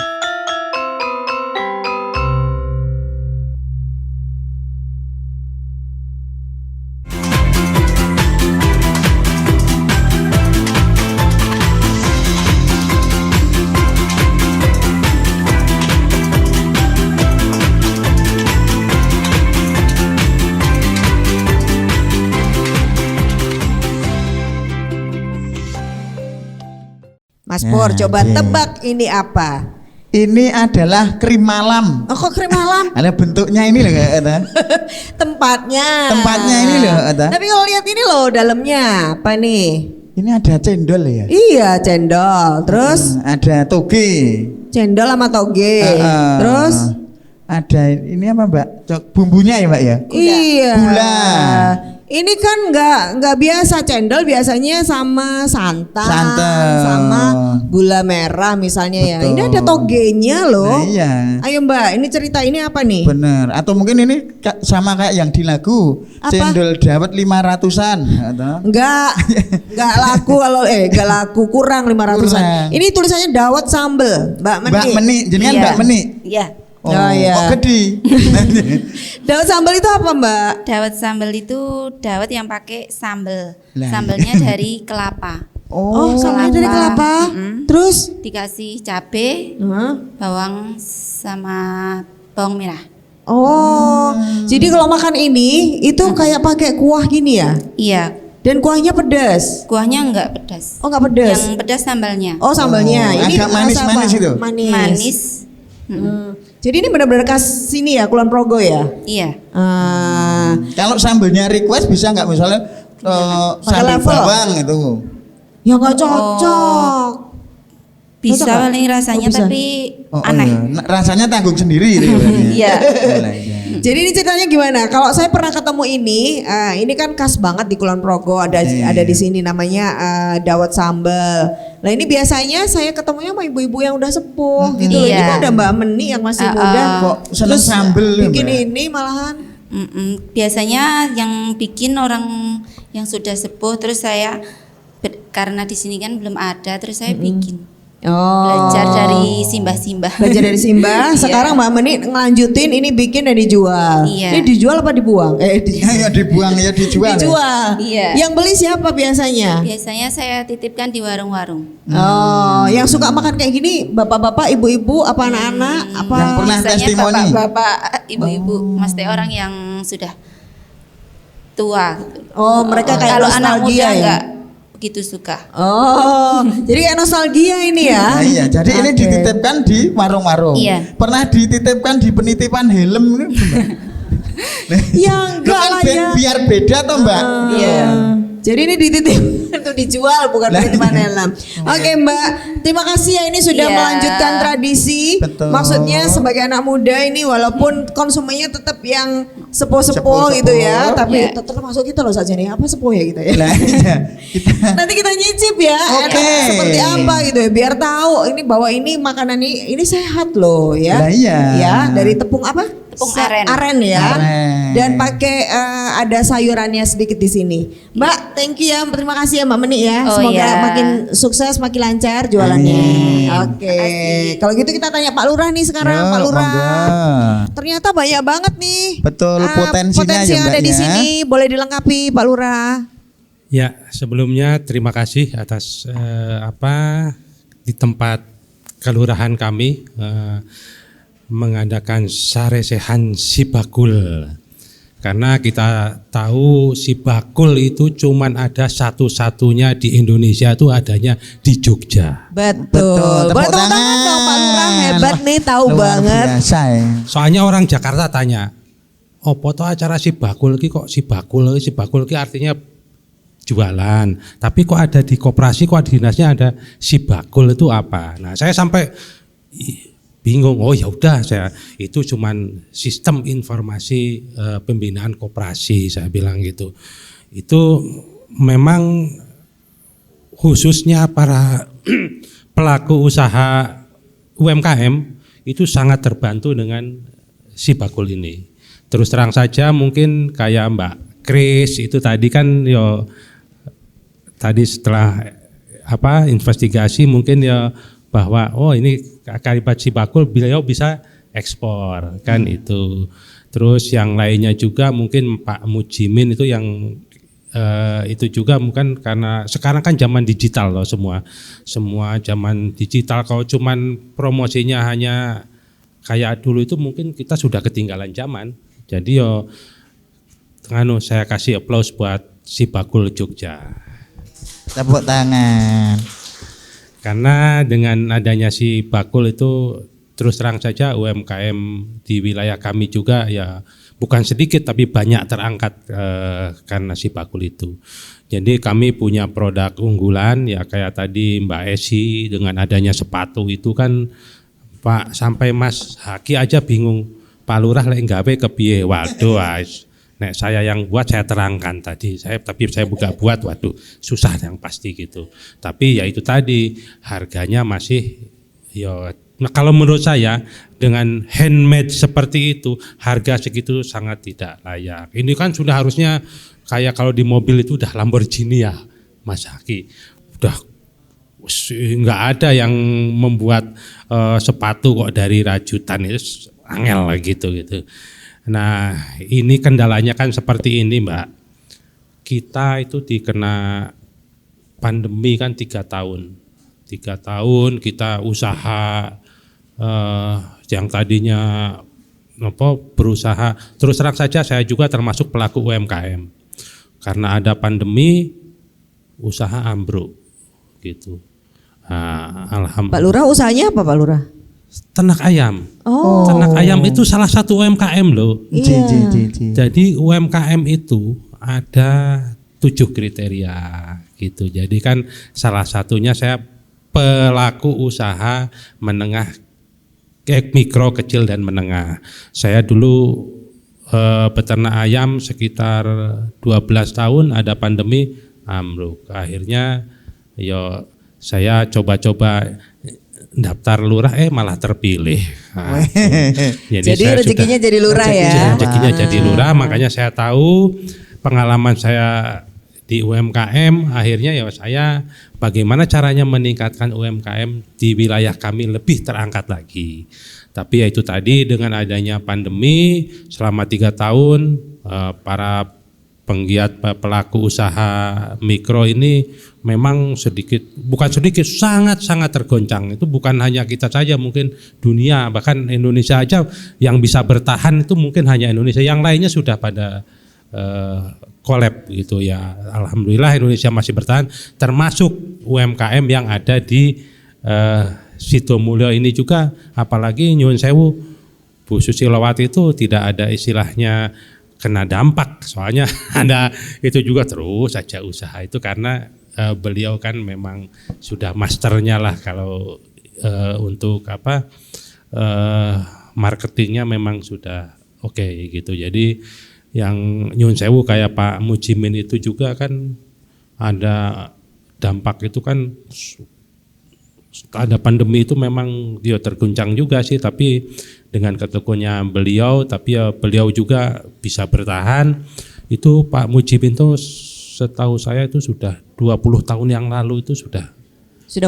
A: Mas Pur,
B: Ya,
A: coba
B: iya.
A: tebak ini apa?
B: Ini adalah krim malam.
A: Oh, kok krim malam?
B: Ada bentuknya ini loh Kak Eta.
A: Tempatnya.
B: Tempatnya ini loh Eta.
A: Tapi kalau lihat ini loh dalamnya apa nih?
B: Ini ada cendol ya.
A: Iya, cendol. Terus
B: Ada toge.
A: cendol sama toge. Terus
B: ada ini apa Mbak? Bumbunya ya Mbak ya?
A: iya.
B: Gula.
A: Ini kan nggak biasa, cendol biasanya sama santan, sama gula merah misalnya.
B: Betul.
A: Ya. Ini ada togenya loh.
B: Nah, iya.
A: Ayo Mbak, ini cerita ini apa nih?
B: Bener. Atau mungkin ini sama kayak yang di lagu
A: Apa?
B: cendol dawet 500-an. Atau?
A: Enggak laku kalau enggak laku, kurang 500-an.
B: Kurang.
A: Ini tulisannya dawet sambel, Mbak Meni.
B: Mbak Meni, jenengan
F: Iya.
B: Mbak Meni.
F: Iya.
B: Oh,
A: iya.
B: kok gede.
A: Dawet sambel itu apa Mbak?
F: Dawet sambal itu dawet yang pakai sambal.
B: Lah.
F: Sambalnya dari kelapa.
A: Oh, sambelnya dari kelapa. Terus
F: Dikasih cabai, bawang sama bawang merah.
A: oh, jadi kalau makan ini itu kayak pakai kuah gini ya?
F: Iya.
A: Dan kuahnya pedas.
F: Kuahnya enggak pedas.
A: Oh, enggak pedas.
F: Yang pedas sambalnya.
A: Oh, sambalnya. Ini
B: agak
A: rasa apa?
B: manis-manis itu.
A: Manis. Jadi ini benar-benar khas sini ya, Kulon Progo ya?
F: Iya.
B: Kalau sambelnya request bisa nggak misalnya sambal
A: level.
B: bawang itu?
A: Ya nggak cocok.
F: Bisa
A: Cocok nggak?
F: paling rasanya
A: Oh, bisa.
F: tapi
B: Oh,
F: aneh.
B: iya. Nah, rasanya tanggung sendiri gitu.
F: Iya.
A: Jadi ini ceritanya gimana? Kalau saya pernah ketemu ini kan khas banget di Kulon Progo, ada di sini namanya dawet sambal. Nah ini biasanya saya ketemunya sama ibu-ibu yang udah sepuh gitu.
F: Iya.
A: Ini kan ada Mbak Meni yang masih muda.
B: Kok seneng sambel ya,
A: bikin
B: Mbak?
A: ini malahan.
F: Biasanya yang bikin orang yang sudah sepuh, terus saya karena di sini kan belum ada, terus saya bikin. Belajar dari simbah-simbah.
A: Belajar dari Simbah.
F: Iya.
A: Sekarang Mbak Meni ngelanjutin ini bikin dan dijual.
F: Iya.
A: Ini dijual apa dibuang?
B: Ya dibuang ya dijual.
A: Dijual.
F: Iya.
A: Yang beli siapa biasanya?
F: Biasanya saya titipkan di warung-warung.
A: Oh, yang suka makan kayak gini bapak-bapak, ibu-ibu, apa anak-anak, apa
B: Yang pernah
F: Biasanya
B: testimoni.
F: bapak-bapak, ibu-ibu, maksudnya orang yang sudah tua. Gitu.
A: Oh, mereka kayak
F: Kalau anak muda
A: nostalgia ya?
F: enggak begitu suka.
A: Oh, jadi kayak nostalgia ini ya?
B: Nah, iya, jadi ini
A: Oke.
B: dititipkan di warung-warung.
F: Iya.
B: Pernah dititipkan di penitipan helm ini, Mbak?
A: Ya enggak
B: Kan
A: lah ya.
B: biar beda toh, Mbak.
F: Iya.
A: Jadi ini dititip untuk dijual bukan penitipan helm. Oke Mbak, terima kasih ya ini sudah
F: Iya.
A: melanjutkan tradisi.
B: Betul.
A: Maksudnya sebagai anak muda ini walaupun konsumennya tetap yang sepuh-sepuh
B: Sepuh-sepuh.
A: gitu ya, tapi
F: Iya.
A: tetap masuk kita loh saja nih apa sepuh ya gitu ya.
B: Nah, iya.
A: Nanti kita nyicip ya,
B: Oke.
A: enak seperti apa gitu ya, biar tahu ini bahwa ini makanan ini sehat loh ya.
B: Lah, iya.
A: Ya dari tepung apa?
F: Tepung aren.
A: Aren ya.
B: Aren.
A: Dan pakai ada sayurannya sedikit di sini. Mbak, thank you ya, terima kasih ya Mbak Meni ya.
F: Oh,
A: Semoga
F: iya.
A: makin sukses, makin lancar jualannya. Oke. Kalau gitu kita tanya Pak Lurah nih sekarang,
B: Yo,
A: Pak Lurah.
B: monggo.
A: Ternyata banyak banget nih.
B: Betul, potensinya
A: potensi
B: ya,
A: yang ada
B: Mbak,
A: di
B: ya.
A: sini. Boleh dilengkapi Pak Lurah.
C: Ya, sebelumnya terima kasih atas di tempat kelurahan kami mengadakan saresehan sibakul. Karena kita tahu sibakul itu cuman ada satu-satunya di Indonesia, itu adanya di Jogja.
A: Betul. Boleh
B: Tepuk
A: tepuk tangan dong Pak Lurah, hebat nih, tahu
B: Luar
A: banget.
B: biasa ya.
C: Soalnya orang Jakarta tanya, "Apa toh acara sibakul ki kok sibakul? Sibakul ki artinya jualan. Tapi kok ada di koperasi, kok dinasnya ada sibakul itu apa?" Nah, saya sampai bingung. Oh ya udah, saya itu cuman sistem informasi pembinaan koperasi, saya bilang gitu. Itu memang khususnya para pelaku usaha UMKM itu sangat terbantu dengan sibakul ini. Terus terang saja mungkin kayak Mbak Kris itu tadi kan tadi setelah investigasi mungkin ya bahwa ini Karibat Sibakul beliau bisa ekspor kan itu. Terus yang lainnya juga mungkin Pak Mujimin itu yang itu juga mungkin karena sekarang kan zaman digital loh, semua zaman digital. Kalau cuman promosinya hanya kayak dulu itu mungkin kita sudah ketinggalan zaman. Jadi saya kasih aplaus buat Sibakul Jogja.
B: Tepuk tangan.
C: Karena dengan adanya Sibakul itu terus terang saja UMKM di wilayah kami juga ya bukan sedikit tapi banyak terangkat karena Sibakul itu. Jadi kami punya produk unggulan ya kayak tadi Mbak Esi dengan adanya sepatu itu kan Pak sampai Mas Haki aja bingung Pak Lurah lek gawe kepiye. Waduh, Nek saya yang buat saya terangkan tadi, tapi saya buka buat, waduh susah yang pasti gitu. Tapi ya itu tadi harganya masih ya. Nah, kalau menurut saya dengan handmade seperti itu harga segitu sangat tidak layak. Ini kan sudah harusnya kayak kalau di mobil itu udah Lamborghini ya, Mas Haki. Udah nggak ada yang membuat sepatu kok dari rajutan, itu angel lah gitu. Nah ini kendalanya kan seperti ini Mbak, kita itu dikena pandemi kan 3 tahun kita usaha yang tadinya berusaha, terus terang saja saya juga termasuk pelaku UMKM, karena ada pandemi usaha ambruk gitu. Alhamdulillah.
A: Pak Lurah usahanya apa Pak Lurah?
C: Ternak ayam.
A: Oh.
C: Ternak ayam itu salah satu UMKM loh.
A: Iya.
C: Jadi UMKM itu ada 7 kriteria gitu. Jadi kan salah satunya saya pelaku usaha menengah, mikro, kecil dan menengah. Saya dulu peternak ayam sekitar 12 tahun, ada pandemi ambruk. Akhirnya yo saya coba-coba daftar lurah malah terpilih. Nah,
A: jadi rezekinya jadi lurah ya.
C: Rezekinya jadi lurah, makanya saya tahu pengalaman saya di UMKM, akhirnya ya saya bagaimana caranya meningkatkan UMKM di wilayah kami lebih terangkat lagi. Tapi ya itu tadi dengan adanya pandemi selama 3 tahun para penggiat pelaku usaha mikro ini memang sangat tergoncang. Itu bukan hanya kita saja, mungkin dunia, bahkan Indonesia aja yang bisa bertahan itu mungkin hanya Indonesia, yang lainnya sudah pada collab gitu ya. Alhamdulillah Indonesia masih bertahan, termasuk UMKM yang ada di Sidomulyo ini juga, apalagi Nyuwun Sewu Bu Susilowati itu tidak ada istilahnya kena dampak, soalnya ada itu juga terus saja usaha itu karena beliau kan memang sudah masternya lah kalau untuk marketingnya memang sudah oke gitu. Jadi yang Nyuwun Sewu kayak Pak Mujimin itu juga kan ada dampak itu kan, ada pandemi itu memang dia terguncang juga sih, tapi dengan ketekunnya beliau, tapi ya beliau juga bisa bertahan. Itu Pak Mujimin itu setahu saya itu sudah 20 tahun yang lalu itu sudah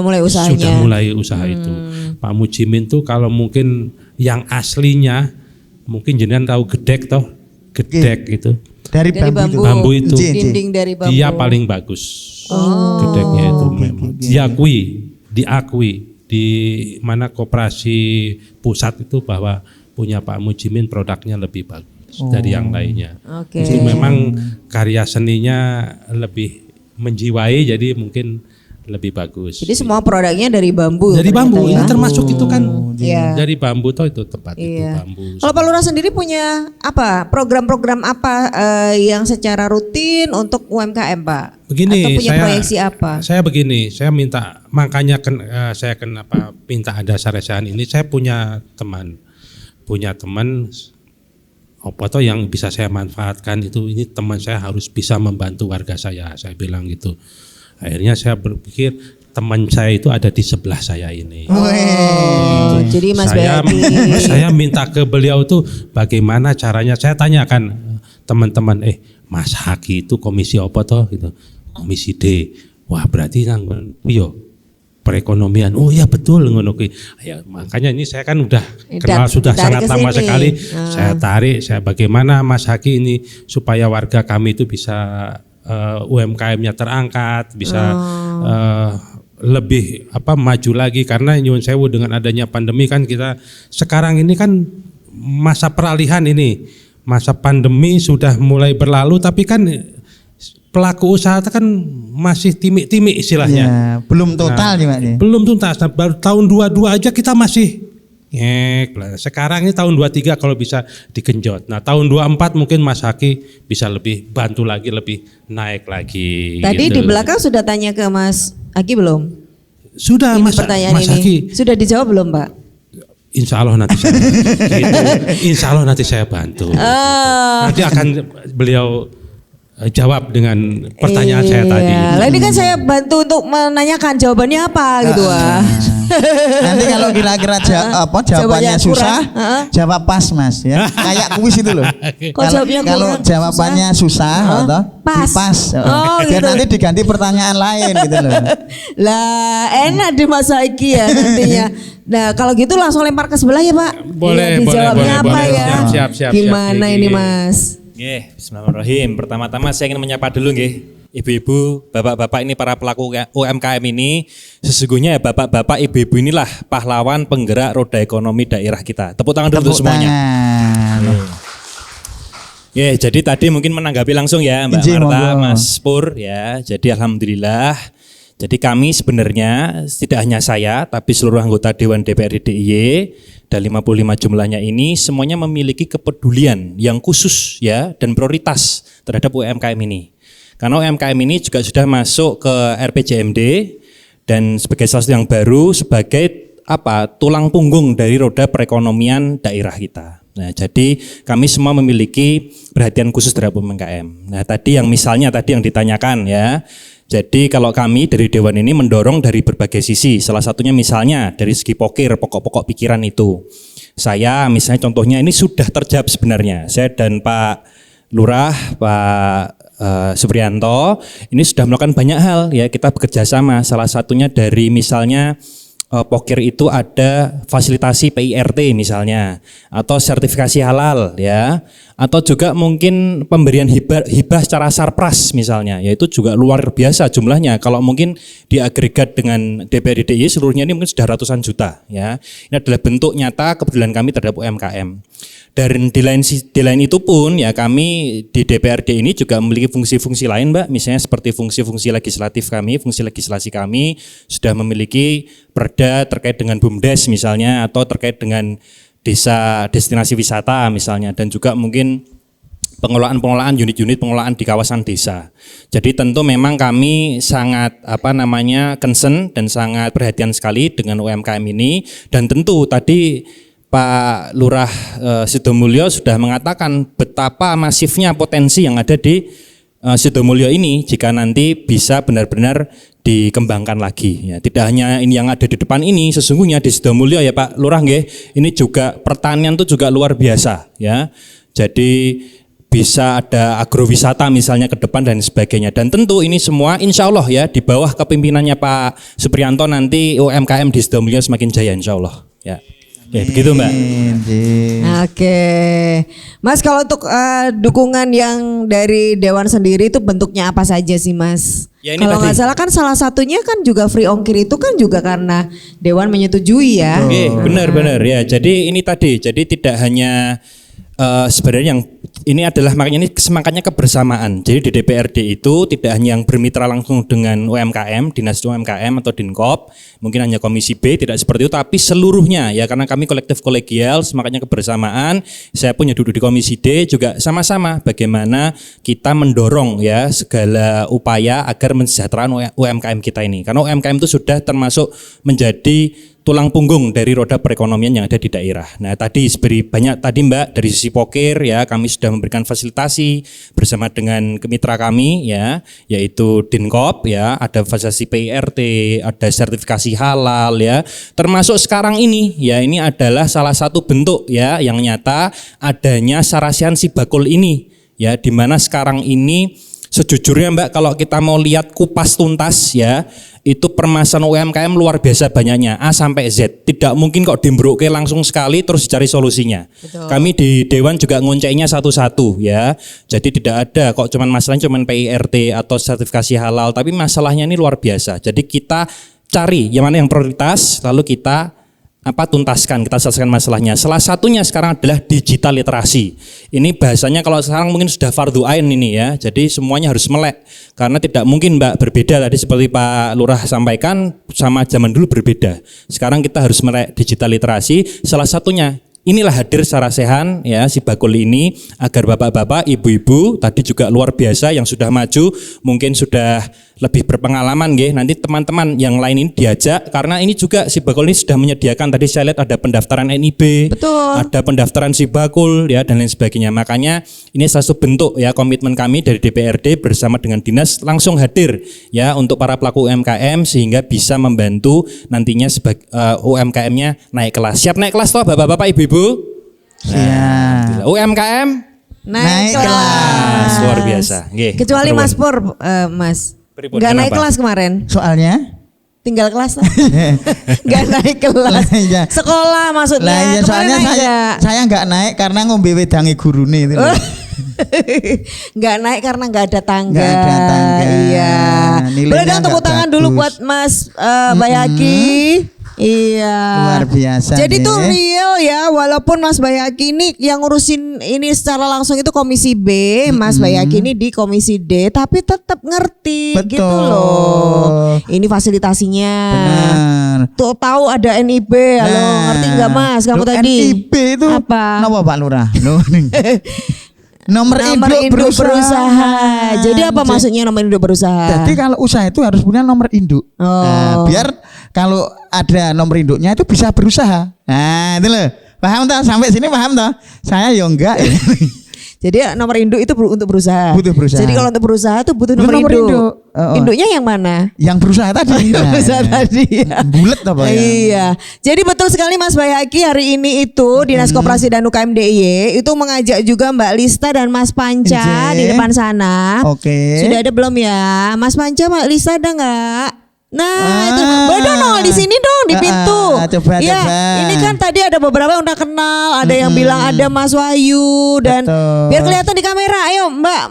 A: mulai usahanya.
C: Sudah mulai usaha itu. Pak Mujimin tuh kalau mungkin yang aslinya mungkin jenengan tahu gedek toh, gedek itu.
B: Dari
C: bambu itu.
A: Dinding dari bambu.
C: Dia paling bagus. Gedeknya itu memang diakui di mana koperasi pusat itu bahwa punya Pak Mujimin produknya lebih bagus dari yang lainnya. Jadi memang karya seninya lebih menjiwai, jadi mungkin lebih bagus.
A: Jadi semua produknya dari bambu.
C: Dari bambu,
A: ya?
C: ini termasuk itu kan dari
A: Iya.
C: bambu toh itu tempat itu
A: Iya.
C: bambu.
A: Kalau Pak Lurah sendiri punya apa program-program apa yang secara rutin untuk UMKM Pak?
C: Begini,
A: atau punya proyeksi apa?
C: Saya begini, saya minta, makanya saya kenapa minta ada saresan ini. Saya punya teman apa toh yang bisa saya manfaatkan itu, ini teman saya harus bisa membantu warga saya bilang gitu. Akhirnya saya berpikir teman saya itu ada di sebelah saya ini.
A: Jadi Mas
C: saya minta ke beliau tuh bagaimana caranya. Saya tanyakan teman-teman, Mas Haki itu komisi apa toh gitu. Komisi D. Wah berarti nang yo perekonomian. Oh iya betul ngono kuwi. Ya, makanya ini saya kan udah kenal sudah sangat lama sekali. Saya tarik, saya bagaimana Mas Haki ini supaya warga kami itu bisa UMKM-nya terangkat, bisa lebih maju lagi, karena Nyuwun Sewu dengan adanya pandemi kan kita sekarang ini kan masa peralihan ini. Masa pandemi sudah mulai berlalu, tapi kan pelaku usaha kan masih timik-timik istilahnya.
B: Ya, belum total
C: belum tuntas. Baru tahun 22 aja kita masih sekarang ini tahun 23 kalau bisa digenjot. Nah tahun 24 mungkin Mas Haki bisa lebih bantu lagi, lebih naik lagi.
A: Tadi
C: gitu.
A: di belakang sudah tanya ke Mas Haki belum?
C: Sudah
A: ini
C: Mas
A: pertanyaan
C: ini.
A: Haki. Sudah dijawab belum Pak?
C: Insya Allah nanti saya bantu. Gitu. Insya Allah nanti saya bantu. Nanti akan beliau jawab dengan pertanyaan saya tadi.
A: Lah ini kan saya bantu untuk menanyakan jawabannya apa gitu
B: Nanti kalau kira-kira jawabannya susah, jawab pas Mas ya. Kayak kuis itu loh. Kalau jawabannya susah, pas. Biar nanti diganti pertanyaan lain gitu loh.
A: Lah enak di masa iki ya nantinya. Nah kalau gitu langsung lempar ke sebelah ya Pak.
C: Boleh,
A: dijawabnya
C: boleh,
A: apa
C: boleh.
A: ya?
C: Siap.
A: Gimana ini Mas?
D: Nggih, bismillahirrahmanirrahim. Pertama-tama saya ingin menyapa dulu nggih. Ibu-ibu, bapak-bapak ini para pelaku UMKM ini, sesungguhnya bapak-bapak, ibu-ibu inilah pahlawan penggerak roda ekonomi daerah kita. Tepuk tangan dulu untuk semuanya. Ya, jadi tadi mungkin menanggapi langsung ya Mbak Marta, Mas Pur ya. Jadi alhamdulillah. Jadi kami sebenarnya tidak hanya saya, tapi seluruh anggota Dewan DPRD DIY dan 55 jumlahnya ini semuanya memiliki kepedulian yang khusus ya dan prioritas terhadap UMKM ini. Karena UMKM ini juga sudah masuk ke RPJMD dan sebagai salah satu yang baru sebagai tulang punggung dari roda perekonomian daerah kita. Nah, jadi kami semua memiliki perhatian khusus terhadap UMKM. Nah, tadi yang misalnya tadi yang ditanyakan ya. Jadi kalau kami dari Dewan ini mendorong dari berbagai sisi, salah satunya misalnya dari segi pokok-pokok pikiran itu. Saya misalnya contohnya ini sudah terjawab sebenarnya. Saya dan Pak Lurah, Pak Suprianto ini sudah melakukan banyak hal ya, kita bekerja sama. Salah satunya dari misalnya pokir itu ada fasilitasi PIRT misalnya, atau sertifikasi halal ya, atau juga mungkin pemberian hibah secara sarpras misalnya, yaitu juga luar biasa jumlahnya. Kalau mungkin diagregat dengan DPRD DIY seluruhnya ini mungkin sudah ratusan juta ya. Ini adalah bentuk nyata kepedulian kami terhadap UMKM. Dan di lain itu pun ya kami di DPRD ini juga memiliki fungsi-fungsi lain Mbak, misalnya seperti fungsi-fungsi legislatif kami, fungsi legislasi kami sudah memiliki perda terkait dengan BUMDes misalnya, atau terkait dengan desa destinasi wisata misalnya, dan juga mungkin pengelolaan unit-unit pengelolaan di kawasan desa. Jadi tentu memang kami sangat concern dan sangat perhatian sekali dengan UMKM ini, dan tentu tadi Pak Lurah Sidomulyo sudah mengatakan betapa masifnya potensi yang ada di Sidomulyo ini jika nanti bisa benar-benar dikembangkan lagi ya. Tidak hanya ini yang ada di depan ini, sesungguhnya di Sidomulyo ya Pak Lurah nggih, ini juga pertanian itu juga luar biasa ya. Jadi bisa ada agrowisata misalnya ke depan dan sebagainya, dan tentu ini semua insya Allah ya di bawah kepemimpinannya Pak Suprianto nanti UMKM di Sidomulyo semakin jaya insya Allah ya. Ya begitu Mbak.
A: Oke, Mas kalau untuk dukungan yang dari Dewan sendiri itu bentuknya apa saja sih Mas?
D: Ya, ini
A: kalau nggak salah kan salah satunya kan juga free ongkir itu kan juga karena Dewan menyetujui ya.
D: Oke, benar ya. Jadi ini tadi, jadi tidak hanya sebenarnya yang ini adalah makanya ini semangatnya kebersamaan. Jadi di DPRD itu tidak hanya yang bermitra langsung dengan UMKM, Dinas UMKM atau Dinkop, mungkin hanya Komisi B, tidak seperti itu, tapi seluruhnya ya, karena kami kolektif kolegial, semangatnya kebersamaan. Saya punya duduk di Komisi D juga sama-sama bagaimana kita mendorong ya segala upaya agar mensejahterakan UMKM kita ini. Karena UMKM itu sudah termasuk menjadi tulang punggung dari roda perekonomian yang ada di daerah. Nah tadi beri banyak tadi Mbak dari sisi pokir ya, kami sudah memberikan fasilitasi bersama dengan mitra kami ya, yaitu Dinkop ya, ada fasilitasi PIRT, ada sertifikasi halal ya, termasuk sekarang ini ya, ini adalah salah satu bentuk ya yang nyata adanya Sarasian Sibakul ini ya, di mana sekarang ini sejujurnya Mbak kalau kita mau lihat kupas tuntas ya, itu permasalahan UMKM luar biasa banyaknya A sampai Z. Tidak mungkin kok dimbroke langsung sekali terus dicari solusinya. Betul. Kami di Dewan juga ngonceknya satu-satu ya. Jadi tidak ada kok cuman masalahnya cuman PIRT atau sertifikasi halal, tapi masalahnya ini luar biasa. Jadi kita cari yang mana yang prioritas lalu kita tuntaskan, kita selesaikan masalahnya. Salah satunya sekarang adalah digital literasi. Ini bahasanya kalau sekarang mungkin sudah fardhu ain ini ya. Jadi semuanya harus melek. Karena tidak mungkin Mbak berbeda tadi seperti Pak Lurah sampaikan, sama zaman dulu berbeda. Sekarang kita harus melek digital literasi. Salah satunya inilah hadir secara sehat ya si bakul ini agar bapak-bapak, ibu-ibu tadi juga luar biasa yang sudah maju, mungkin sudah lebih berpengalaman nggih. Nanti teman-teman yang lain ini diajak karena ini juga si bakul ini sudah menyediakan, tadi saya lihat ada pendaftaran NIB,
A: Betul.
D: ada pendaftaran si bakul ya dan lain sebagainya. Makanya ini salah satu bentuk ya komitmen kami dari DPRD bersama dengan dinas langsung hadir ya untuk para pelaku UMKM sehingga bisa membantu nantinya UMKM-nya naik kelas. Siap naik kelas toh Bapak-bapak, Ibu-ibu?
B: Siap.
D: UMKM
A: Naik
D: kelas. Luar biasa. Nggih.
A: Kecuali
D: Matur
A: Mas
D: nuwun.
A: Pur, Mas.
D: Pripun,
A: Nggak naik
D: kenapa?
A: kelas kemarin.
B: Soalnya
A: Tinggal kelas lah. Nggak naik kelas.
B: Lah, iya.
A: Sekolah maksudnya.
B: lah iya,
A: Kemarin
B: soalnya
A: naik
B: saya
A: nggak?
B: saya nggak naik karena ngombe wedange gurune itu. loh.
A: Nggak naik karena nggak ada tangga.
B: Nggak ada tangga.
A: Iya.
B: Nilainya
A: Boleh dong tepuk
B: nggak
A: tangan dulu
B: bagus.
A: buat Mas Bayaki. Iya.
B: Luar biasa
A: Jadi
B: nih.
A: tuh real ya, walaupun Mas Bayaki ini yang ngurusin ini secara langsung itu Komisi B, Mas Bayaki ini di Komisi D, tapi tetap ngerti gitu
B: Betul.
A: loh. Ini fasilitasinya.
B: Benar.
A: Tuh tahu ada NIB, halo ngerti nggak Mas kamu
B: Loh,
A: tadi?
B: NIB itu
A: apa?
B: Napa Pak Lurah? Loh, nih. Nomor induk
A: berusaha. Jadi apa maksudnya nomor induk berusaha?
B: Jadi kalau usaha itu harus punya nomor induk. Nah, biar kalau ada nomor induknya itu bisa berusaha. Nah, itu loh. Paham toh? Sampai sini paham toh? Saya ya enggak.
A: Jadi nomor induk itu untuk berusaha.
B: Butuh berusaha.
A: Jadi kalau untuk berusaha tuh butuh
B: Butuh
A: nomor
B: nomor
A: induk.
B: induk. Oh.
A: Induknya yang mana?
B: Yang berusaha tadi.
A: Berusaha tadi ya.
B: Bulet apa ya?
A: Iya. Jadi betul sekali Mas Bayaki hari ini itu Dinas Koperasi dan UKM DIY itu mengajak juga Mbak Lista dan Mas Panca
B: Nggih.
A: di depan sana.
B: Oke.
A: Sudah ada belum ya? Mas Panca, Mbak Lista ada nggak? Nah, itu boleh dong nongol di sini dong di pintu.
B: Coba,
A: ya,
B: coba.
A: ini kan tadi ada beberapa yang udah kenal, ada yang bilang ada Mas Wahyu dan
B: Betul.
A: biar kelihatan di kamera. Ayo Mbak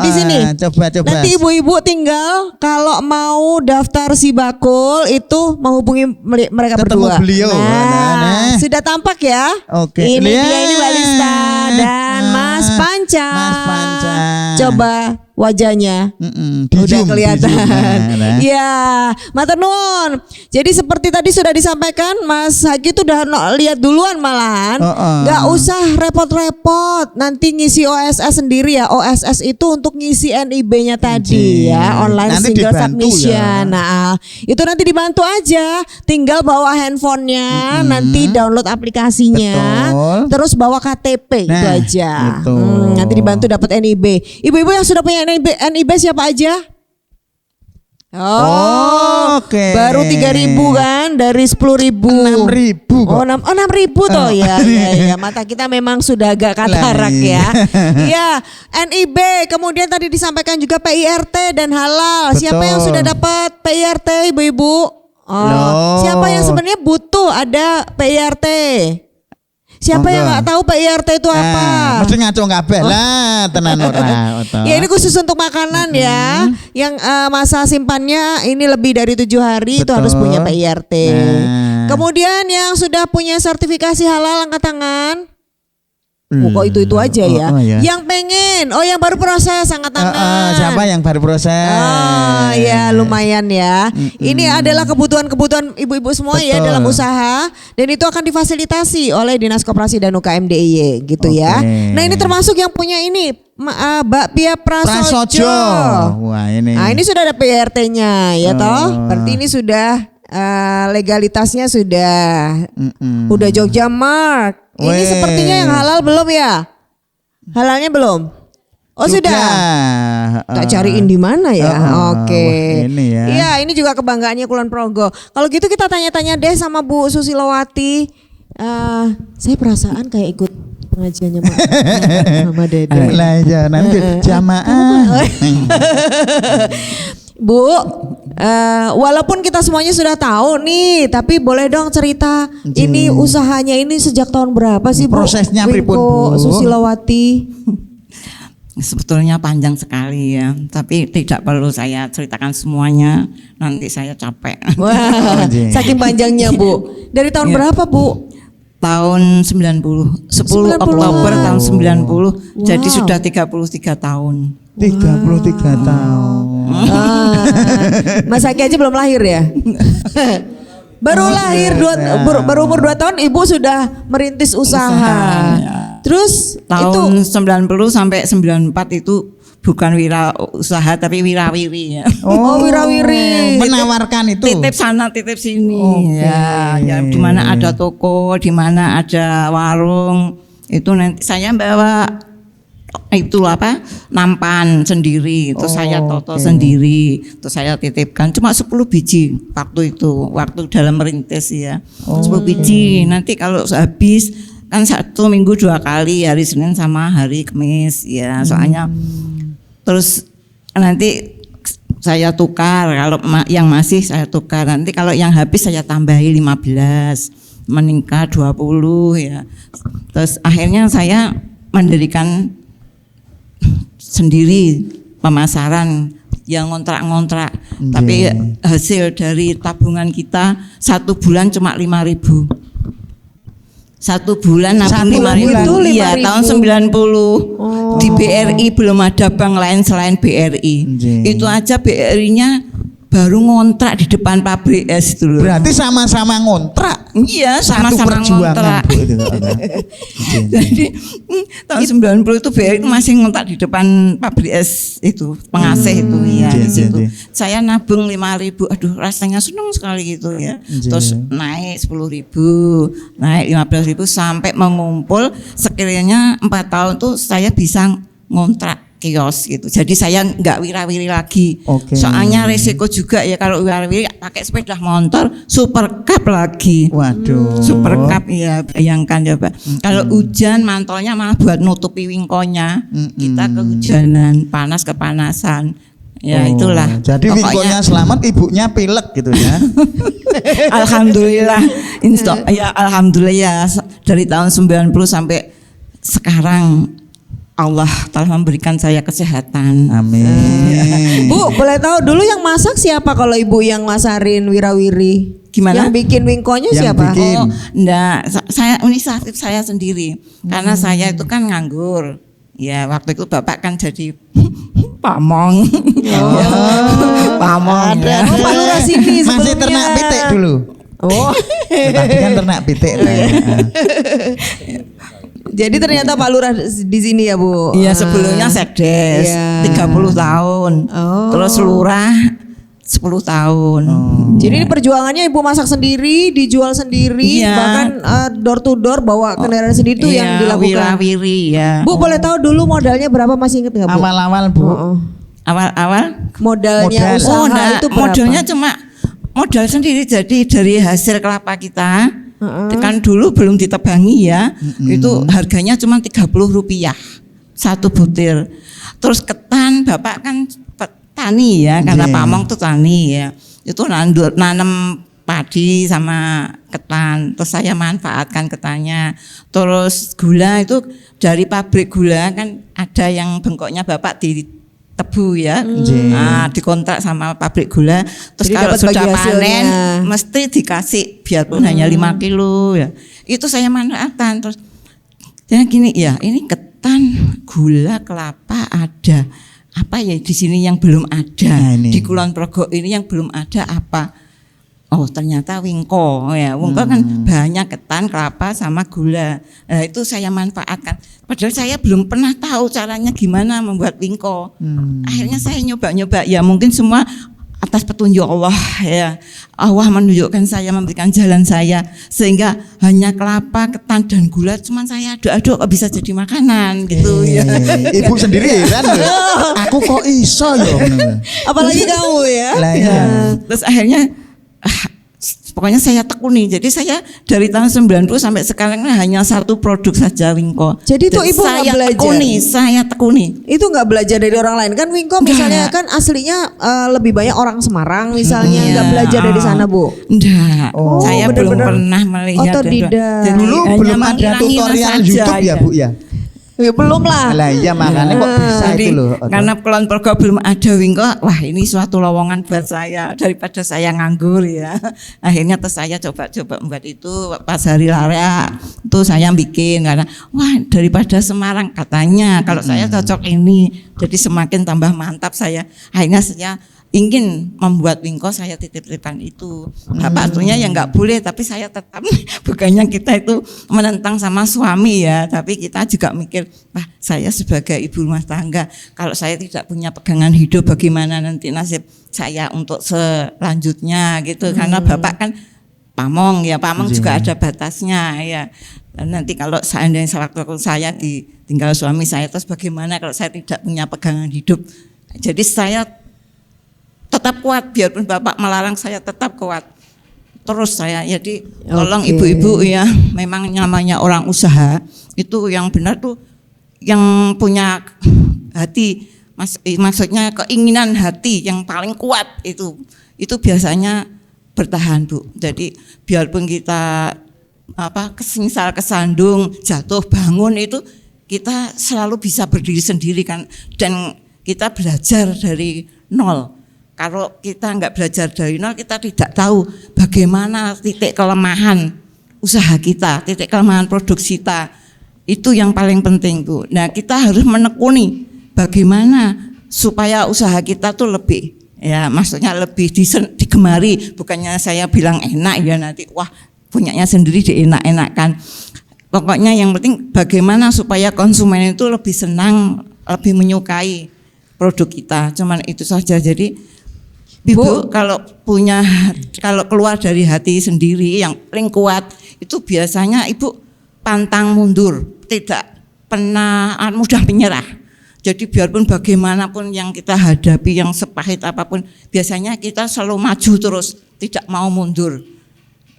A: di sini.
B: Coba.
A: Nanti ibu-ibu tinggal kalau mau daftar si bakul itu menghubungi mereka
B: Ketemu
A: berdua.
B: beliau. Nah.
A: Sudah tampak ya?
B: Oke.
A: Ini
B: Lihat.
A: dia ini Mbak Lista dan Mas Panca.
B: Mas Panca.
A: Coba wajahnya.
B: Di
A: Udah
B: zoom,
A: kelihatan.
B: di zoom. Nah.
A: Iya, matur nuwun. Jadi seperti tadi sudah disampaikan, Mas Haki tuh udah lihat duluan malahan. Nggak usah repot-repot. Nanti ngisi OSS sendiri ya. OSS itu untuk ngisi NIB-nya tadi ya, online
B: Nanti
A: single
B: dibantu
A: submission.
B: ya.
A: Nah, itu nanti dibantu aja. Tinggal bawa handphonenya, nanti download aplikasinya,
B: Betul.
A: terus bawa KTP itu
B: Nah,
A: aja.
B: gitu.
A: Nanti dibantu dapat NIB. Ibu-ibu yang sudah punya NIB siapa aja?
B: Oke.
A: Baru 3.000 kan dari 10.000.
B: 6.000 kok.
A: Oh, 6.000 toh ya. Ya, mata kita memang sudah agak katarak
B: Lah,
A: ya.
B: iya.
A: Iya, NIB, kemudian tadi disampaikan juga PIRT dan halal. Siapa
B: Betul.
A: yang sudah dapat PIRT, Ibu-ibu? Oh,
B: Loh.
A: siapa yang sebenarnya butuh ada PIRT? Siapa yang nggak tahu PIRT itu apa?
B: Mesti ngaco kabeh lah tenan ora.
A: Ya ini khusus untuk makanan ya. Yang masa simpannya ini lebih dari 7 hari itu
B: Betul.
A: harus punya PIRT.
B: Nah.
A: Kemudian yang sudah punya sertifikasi halal angkat tangan. Kok itu aja ya.
B: ya.
A: Yang pengen, yang baru proses angkat tangan.
B: Siapa yang baru proses?
A: Oh ya lumayan ya. Ini adalah kebutuhan-kebutuhan ibu-ibu semua ya
B: Betul.
A: dalam usaha dan itu akan difasilitasi oleh Dinas Koperasi dan UKM DIY gitu ya.
B: Oke.
A: Nah ini termasuk yang punya ini Mbak Pia Prasojo.
B: Wah ini.
A: Nah ini sudah ada PRT-nya ya toh. Berarti ini sudah legalitasnya sudah Jogja Mark. Ini
B: Weh.
A: sepertinya yang halal belum ya? Halalnya belum? Oh sudah. Tak cariin di mana ya? Oke.
B: Wah, ini ya.
A: Iya, ini juga kebanggaannya Kulon Progo. Kalau gitu kita tanya-tanya deh sama Bu Susilowati. Saya perasaan kayak ikut pengajiannya Mama Dede.
B: Lah ya nanti jamaah.
A: Bu, walaupun kita semuanya sudah tahu nih, tapi boleh dong cerita ini usahanya ini sejak tahun berapa sih Bu?
B: Prosesnya pripun, Bu?
A: Susilowati.
E: Sebetulnya panjang sekali ya, tapi tidak perlu saya ceritakan semuanya, nanti saya capek.
A: Wah, saking panjangnya Bu. Dari tahun
E: Iya.
A: berapa Bu?
E: Tahun 90, 10 Oktober tahun 90, jadi
A: Wow.
E: sudah 33 tahun.
B: 33 tahun.
A: Mas Haki aja belum lahir ya? Baru lahir baru umur 2 tahun ibu sudah merintis usaha. Terus
E: tahun 90 sampai 94 itu bukan wira usaha tapi wirawiri ya.
A: Wirawiri.
B: Menawarkan itu.
E: Titip sana titip sini. Ya di mana ada toko, di mana ada warung, itu nanti saya bawa itu nampan sendiri, itu saya toto sendiri, itu saya titipkan cuma 10 biji waktu dalam merintis ya. 10 biji. Nanti kalau habis kan 1 minggu 2 kali, hari Senin sama hari Kamis ya, soalnya terus nanti saya tukar, kalau yang masih saya tukar, nanti kalau yang habis saya tambahi 15, meningkat 20 ya. Terus akhirnya saya mendirikan sendiri pemasaran yang ngontrak-ngontrak, tapi hasil dari tabungan kita 1 bulan cuma 5.000. 1 bulan nabung 5.000 iya tahun 90. Di BRI belum ada bank lain selain BRI. Itu aja BRI-nya baru ngontrak di depan pabrik es itu loh.
B: Berarti sama-sama ngontrak.
E: Iya, sama-sama ngontrak. Jadi tahun 90 itu BRI itu masih ngontrak di depan pabrik es itu, pengasih itu ya di situ. Saya nabung 5.000, aduh rasanya senang sekali gitu ya. Terus naik 10.000, naik 15.000 sampai mengumpul sekiranya 4 tahun tuh saya bisa ngontrak kios gitu. Jadi saya nggak wirawiri lagi. Soalnya resiko juga ya kalau wirawiri pakai sepeda motor super cup lagi.
B: Waduh.
E: Super cup ya, bayangkan ya Pak. Kalau hujan mantolnya malah buat nutupi wingkonya. Kita kehujanan, panas kepanasan. Ya itulah.
B: Jadi wingkonya selamat, ibunya pilek gitu ya.
E: Alhamdulillah. Alhamdulillah ya dari tahun 90 sampai sekarang Allah telah memberikan saya kesehatan.
B: Amin.
A: Bu, boleh tahu dulu yang masak siapa kalau ibu yang masarin wirawiri?
E: Gimana?
A: Yang bikin wingkonya siapa?
E: Enggak, saya inisiatif saya sendiri. Karena saya itu kan nganggur. Ya, waktu itu Bapak kan jadi pamong. Pamong.
A: Ada Pak Lurah sini sebelumnya.
B: Masih ternak pitik dulu. Tadi kan ternak pitik.
A: Jadi ternyata Pak Lurah di sini ya Bu?
E: Iya, sebelumnya sekdes 30 tahun. Terus lurah 10 tahun.
A: Jadi ini perjuangannya ibu masak sendiri, dijual sendiri, bahkan door to door bawa kendaraan sendiri itu yang dilakukan.
E: Wirawiri ya.
A: Bu boleh tahu dulu modalnya berapa, masih inget nggak Bu?
B: Awal-awal Bu.
E: Awal-awal
A: modalnya usaha itu berapa?
E: Modalnya cuma modal sendiri, jadi dari hasil kelapa kita. Kan dulu belum ditebangi ya, itu harganya cuma 30 rupiah 1 butir. Terus ketan, Bapak kan tani ya, karena pamong tuh tani ya, itu nanam padi sama ketan, terus saya manfaatkan ketannya. Terus gula itu dari pabrik gula kan ada yang bengkoknya Bapak di tebu ya, dikontrak sama pabrik gula. Terus jadi kalau sudah panen mesti dikasih biarpun hanya 5 kilo ya. Itu saya manfaatkan. Terus jadi gini ya, ini ketan, gula, kelapa ada. Apa ya di sini yang belum ada? Di Kulon Progo ini yang belum ada apa? Oh ternyata wingko ya, wingko kan banyak ketan, kelapa sama gula. Nah, itu saya manfaatkan. Padahal saya belum pernah tahu caranya gimana membuat wingko. Akhirnya saya nyoba-nyoba ya, mungkin semua atas petunjuk Allah ya. Allah menunjukkan saya, memberikan jalan saya, sehingga hanya kelapa, ketan dan gula cuman saya aduk-aduk kok bisa jadi makanan gitu ya.
B: Ibu sendiri kan? Aku kok iso ya.
A: Apalagi kamu ya.
E: Terus akhirnya pokoknya saya tekuni. Jadi saya dari tahun 90 sampai sekarang hanya 1 produk saja wingko.
A: Jadi itu ibu nggak belajar?
E: Saya tekuni.
A: Itu nggak belajar dari orang lain kan? Wingko misalnya kan aslinya lebih banyak orang Semarang misalnya, nggak belajar dari sana Bu?
E: Enggak. Saya belum pernah melihat.
B: Dulu belum ada tutorial YouTube ya Bu ya?
A: Ya, belum lah.
B: Lah iya makanya kok bisa itu loh.
E: Karena Kulon Progo belum ada wingko, wah ini suatu lowongan buat saya daripada saya nganggur ya. Akhirnya terus saya coba-coba membuat itu pas hari raya itu saya bikin, karena wah daripada Semarang katanya kalau saya cocok ini, jadi semakin tambah mantap saya. Akhirnya saya ingin membuat wingko, saya titip-titipan itu. Bapak artinya ya nggak boleh, tapi saya tetap bukannya kita itu menentang sama suami ya, tapi kita juga mikir, wah saya sebagai ibu rumah tangga, kalau saya tidak punya pegangan hidup bagaimana nanti nasib saya untuk selanjutnya gitu. Karena bapak kan pamong ya, pamong juga ada batasnya ya. Dan nanti kalau seandainya sewaktu saya ditinggal suami saya, terus bagaimana kalau saya tidak punya pegangan hidup. Jadi saya tetap kuat, biarpun bapak melarang saya tetap kuat. Terus saya, jadi tolong ibu-ibu ya, memang namanya orang usaha itu yang benar tuh yang punya hati, maksudnya keinginan hati yang paling kuat itu biasanya bertahan Bu. Jadi biarpun kita kesengsal, kesandung, jatuh bangun itu kita selalu bisa berdiri sendiri kan, dan kita belajar dari nol. Kalau kita nggak belajar dari nol, kita tidak tahu bagaimana titik kelemahan usaha kita, titik kelemahan produksi kita. Itu yang paling penting Bu. Nah kita harus menekuni bagaimana supaya usaha kita tuh lebih, ya maksudnya lebih digemari. Bukannya saya bilang enak ya nanti wah punyanya sendiri dienak-enakan. Pokoknya yang penting bagaimana supaya konsumen itu lebih senang, lebih menyukai produk kita. Cuman itu saja. Jadi Ibu kalau keluar dari hati sendiri yang paling kuat itu biasanya Ibu pantang mundur, tidak pernah mudah menyerah. Jadi biarpun bagaimanapun yang kita hadapi, yang sepahit apapun, biasanya kita selalu maju terus, tidak mau mundur.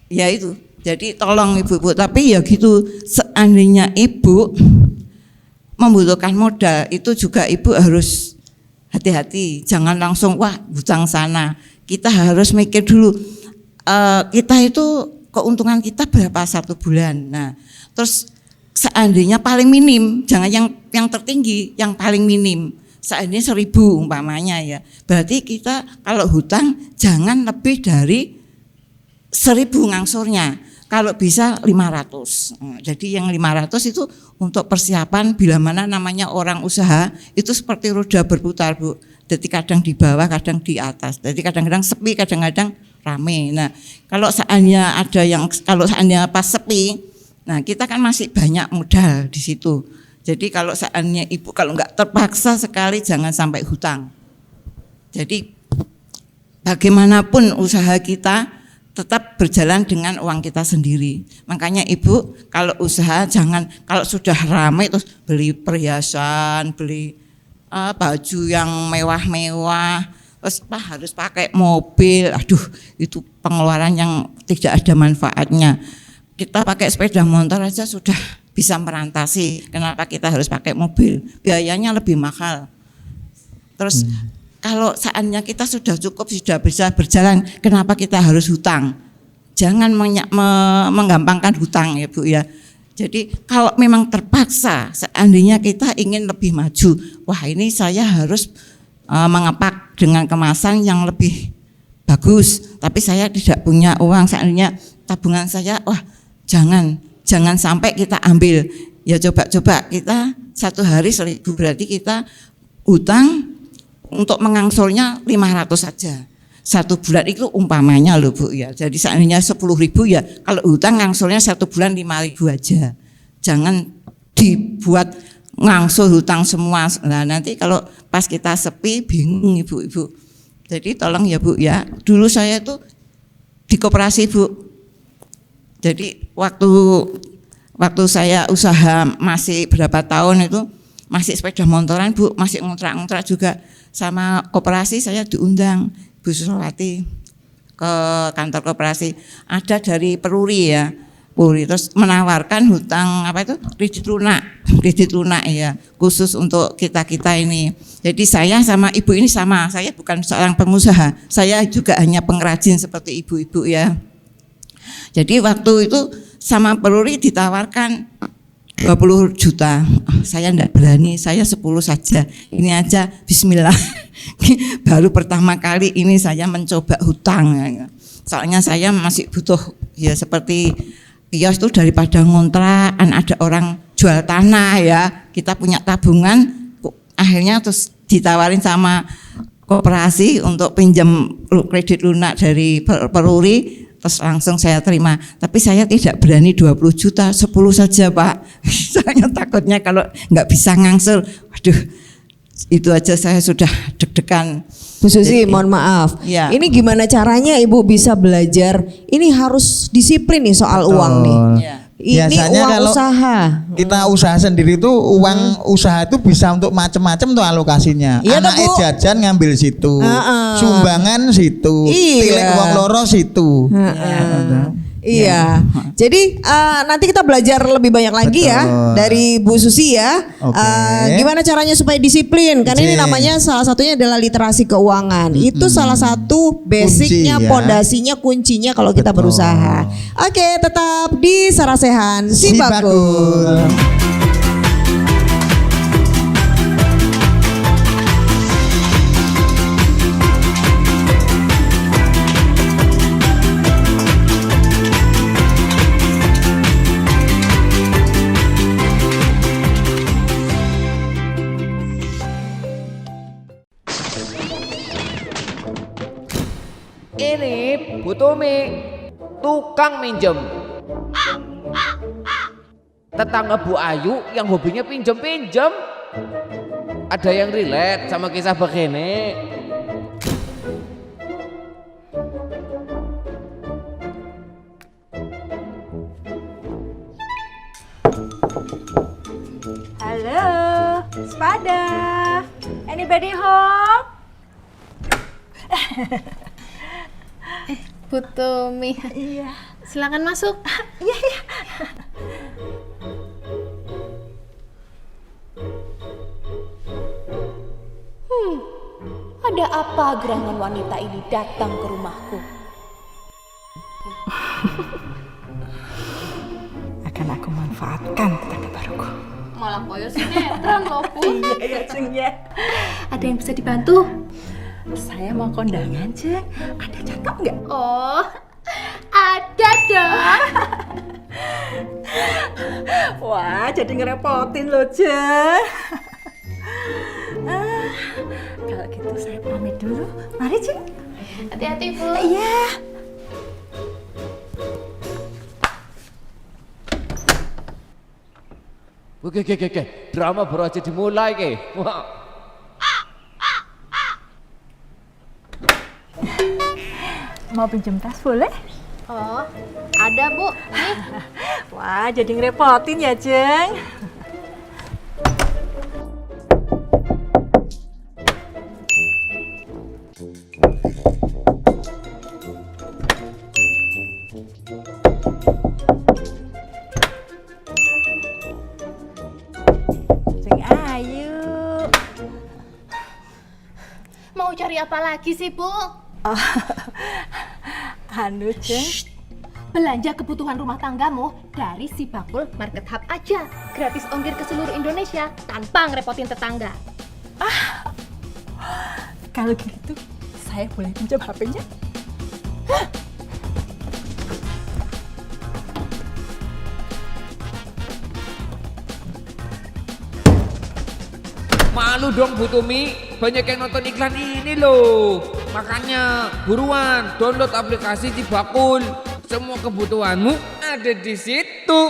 E: Ya itu. Jadi tolong Ibu-ibu, tapi ya gitu, seandainya Ibu membutuhkan modal, itu juga Ibu harus hati-hati, jangan langsung wah hutang sana. Kita harus mikir dulu, kita itu keuntungan kita berapa satu bulan. Nah, terus seandainya paling minim, jangan yang tertinggi, yang paling minim. Seandainya 1.000 umpamanya ya, berarti kita kalau hutang jangan lebih dari 1.000 ngangsurnya. Kalau bisa 500. Jadi yang 500 itu untuk persiapan bila mana namanya orang usaha itu seperti roda berputar Bu. Jadi kadang di bawah, kadang di atas. Jadi kadang-kadang sepi, kadang-kadang rame. Nah, kalau seandainya pas sepi, nah kita kan masih banyak modal di situ. Jadi kalau seandainya Ibu kalau enggak terpaksa sekali jangan sampai hutang. Jadi bagaimanapun usaha kita tetap berjalan dengan uang kita sendiri. Makanya Ibu kalau usaha jangan kalau sudah ramai terus beli perhiasan, beli baju yang mewah-mewah, terus harus pakai mobil. Aduh, itu pengeluaran yang tidak ada manfaatnya. Kita pakai sepeda motor aja sudah bisa merantasi. Kenapa kita harus pakai mobil? Biayanya lebih mahal. Terus kalau saatnya kita sudah cukup, sudah bisa berjalan, kenapa kita harus hutang? Jangan menggampangkan hutang ya Bu ya. Jadi kalau memang terpaksa, seandainya kita ingin lebih maju, wah ini saya harus mengepak dengan kemasan yang lebih bagus. Tapi saya tidak punya uang, seandainya tabungan saya, wah jangan sampai kita ambil. Ya coba kita 1 hari 1.000 berarti kita hutang untuk mengangsurnya 500 saja. 1 bulan itu umpamanya loh Bu ya. Jadi seandainya 10.000 ya, kalau hutang ngangsurnya 1 bulan 5.000 aja. Jangan dibuat ngangsur hutang semua. Nah nanti kalau pas kita sepi bingung Ibu-ibu. Jadi tolong ya Bu ya. Dulu saya itu di koperasi Bu. Jadi waktu saya usaha masih berapa tahun itu masih sepeda motoran Bu, masih ngontrak-ngontrak juga. Sama koperasi saya diundang Bu Suswati ke kantor koperasi, ada dari Peruri ya, terus menawarkan hutang kredit lunak ya, khusus untuk kita ini. Jadi saya sama ibu ini sama, saya bukan seorang pengusaha, saya juga hanya pengrajin seperti ibu-ibu ya. Jadi waktu itu sama Peruri ditawarkan 20 juta, saya enggak berani, saya 10 saja, ini aja bismillah. Baru pertama kali ini saya mencoba hutang, soalnya saya masih butuh ya seperti kios itu daripada ngontrakan, ada orang jual tanah ya, kita punya tabungan, akhirnya terus ditawarin sama koperasi untuk pinjam kredit lunak dari Peruri, terus langsung saya terima. Tapi saya tidak berani 20 juta, 10 saja Pak. Saya takutnya kalau nggak bisa ngangsur, waduh, itu aja saya sudah deg-degan.
A: Bu Susi, mohon maaf.
E: Ya.
A: Ini gimana caranya Ibu bisa belajar? Ini harus disiplin nih soal uang nih.
E: Ya.
A: Ini
B: Biasanya
A: uang
B: kalau
A: usaha.
B: kita usaha sendiri tuh uang usaha itu bisa untuk macam-macam tuh alokasinya.
A: Iya,
B: Anaknya
A: Bu.
B: jajan ngambil situ, sumbangan situ,
A: Iya.
B: tilik uang loro situ.
A: Iya. Jadi nanti kita belajar lebih banyak lagi ya dari Bu Susi ya.
B: Oke.
A: Gimana caranya supaya disiplin? Karena ini namanya salah satunya adalah literasi keuangan. Itu salah satu basicnya,
B: Kunci, ya.
A: pondasinya, kuncinya kalau kita berusaha. Oke, tetap di Sarasehan Si Bakul.
L: Ini Bu Tumi, tukang minjem. Tetangga Bu Ayu yang hobinya pinjem-pinjem. Ada yang relate sama kisah begini.
M: Halo, Spada. Anybody home?
N: Bu Tumi.
M: Iya.
N: Silakan masuk.
M: Iya, iya.
N: Ada apa gerangan wanita ini datang ke rumahku?
M: Akan aku manfaatkan tetangga baruku.
N: Malah koyo sinetron loh, Bu.
M: Iya, Jeng ya.
N: Ada yang bisa dibantu?
M: Saya mau kondangan, Jeng. Ada cakep nggak?
N: Oh, ada dong.
M: Wah, jadi ngerepotin loh, Jeng. Kalau gitu saya pamit dulu. Mari, Jeng.
N: Hati-hati, Bu.
M: Iya.
L: Oke, drama baru aja dimulai ke. Wah.
M: Mau pinjam tas boleh?
N: Oh, ada, Bu. Nih.
M: Wah, jadi ngerepotin ya, Jeng. Jeng Ayu.
N: Mau cari apa lagi sih, Bu?
M: Oh, anu, Jeng.
N: Belanja kebutuhan rumah tanggamu dari Si Bakul Market Hub aja. Gratis ongkir ke seluruh Indonesia tanpa ngerepotin tetangga.
M: Kalau gitu, saya boleh pinjam HP-nya?
L: Malu dong Bu Tumi, banyak yang nonton iklan ini loh. Makanya buruan download aplikasi Si Bakul. Semua kebutuhanmu ada di situ.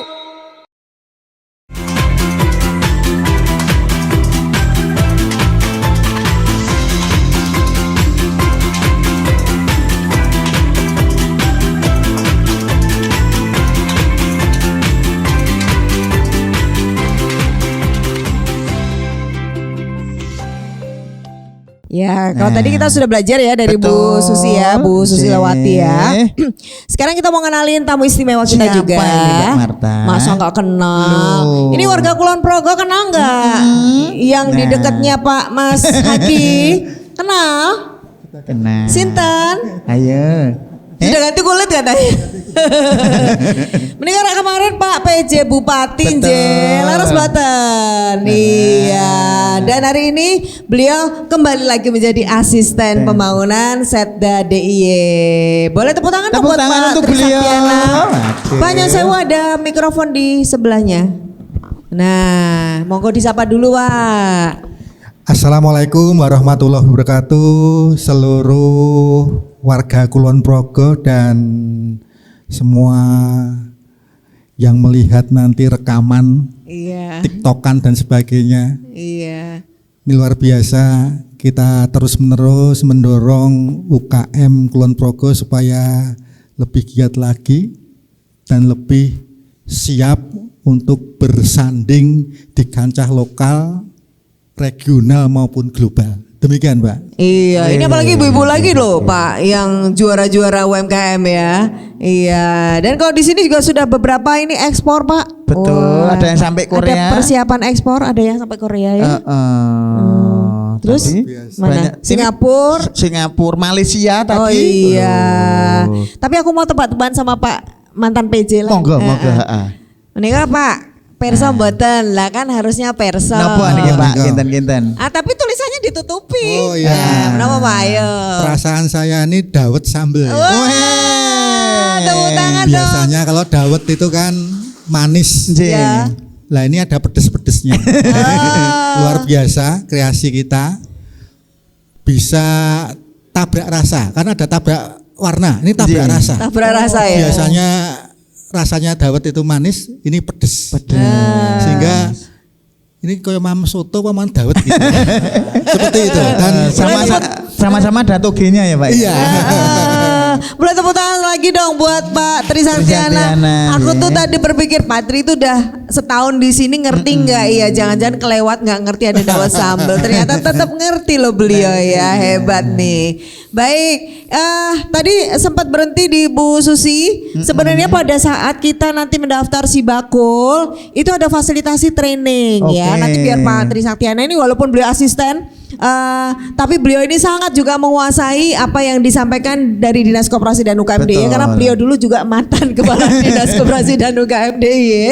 A: Ya, kalau tadi kita sudah belajar ya dari Bu Susi ya, Bu Susi Lawati ya. Sekarang kita mau kenalin tamu istimewa kita
B: Siapa
A: juga.
B: ini, Mbak Marta?
A: Masa nggak kenal? Ini warga Kulon Progo, kenal nggak? Yang di dekatnya Pak Mas Hadi, kenal?
B: Kenal.
A: Sinten?
B: Ayo.
A: Sudah ganti kulit katanya. Mendingan kemarin Pak PJ Bupati Laras Banten. Iya. Dan hari ini beliau kembali lagi menjadi asisten pembangunan Setda DIY. Boleh tepuk tangan dong buat Pak
B: untuk beliau.
A: Trisaktiana. Pak Nyosewu ada mikrofon di sebelahnya. Nah, monggo disapa dulu, Pak.
O: Assalamualaikum warahmatullahi wabarakatuh, seluruh warga Kulon Progo dan semua yang melihat nanti rekaman, TikTokan dan sebagainya.
A: Iya.
O: Ini luar biasa, kita terus menerus mendorong UKM Kulon Progo supaya lebih giat lagi dan lebih siap untuk bersanding di kancah lokal, regional maupun global. Demikian, Pak.
A: Iya, ini apalagi ibu-ibu lagi loh, Pak, yang juara-juara UMKM ya. Iya, dan kalau di sini juga sudah beberapa ini ekspor, Pak.
B: Betul, ada yang sampai Korea.
A: Ada persiapan ekspor, ada yang sampai Korea ya. Terus mana?
B: Singapura, Malaysia tadi.
A: Oh iya. Tapi aku mau tebak-tebakan sama Pak mantan PJ lah.
B: Monggo.
A: Menika Pak. Perso mboten lah kan harusnya perso.
B: Napa niki Pak kinten-kinten.
A: Tapi tulisannya ditutupi.
O: Oh iya.
A: Kenapa Pak? Ayo.
O: Perasaan saya ini dawet sambel.
A: Tepuk tangan dong.
O: Biasanya kalau dawet itu kan manis.
A: Iya.
O: Lah ini ada pedes-pedesnya. Luar biasa kreasi kita. Bisa tabrak rasa karena ada tabrak warna. Ini tabrak rasa.
A: Tabrak rasa ya.
O: Biasanya rasanya dawet itu manis, ini pedes. Sehingga ini kayak mam soto apa mam dawet gitu. Seperti itu. Dan
B: sama-sama ada togenya ya Pak.
O: Iya.
A: Boleh tepuk tangan lagi dong buat Pak Tri Saktiana. Aku tuh tadi berpikir Pak Tri itu udah setahun di sini ngerti nggak? Iya, jangan-jangan kelewat nggak ngerti ada dawet sambal. Ternyata tetap ngerti loh beliau ya, hebat nih. Baik, tadi sempat berhenti di Bu Susi. Sebenarnya pada saat kita nanti mendaftar Sibakul itu ada fasilitasi training ya. Nanti biar Pak Tri Saktiana ini walaupun beliau asisten, tapi beliau ini sangat juga menguasai apa yang disampaikan dari Dinas Koperasi dan UKM DIY karena beliau dulu juga mantan Kepala Dinas Koperasi dan UKM DIY.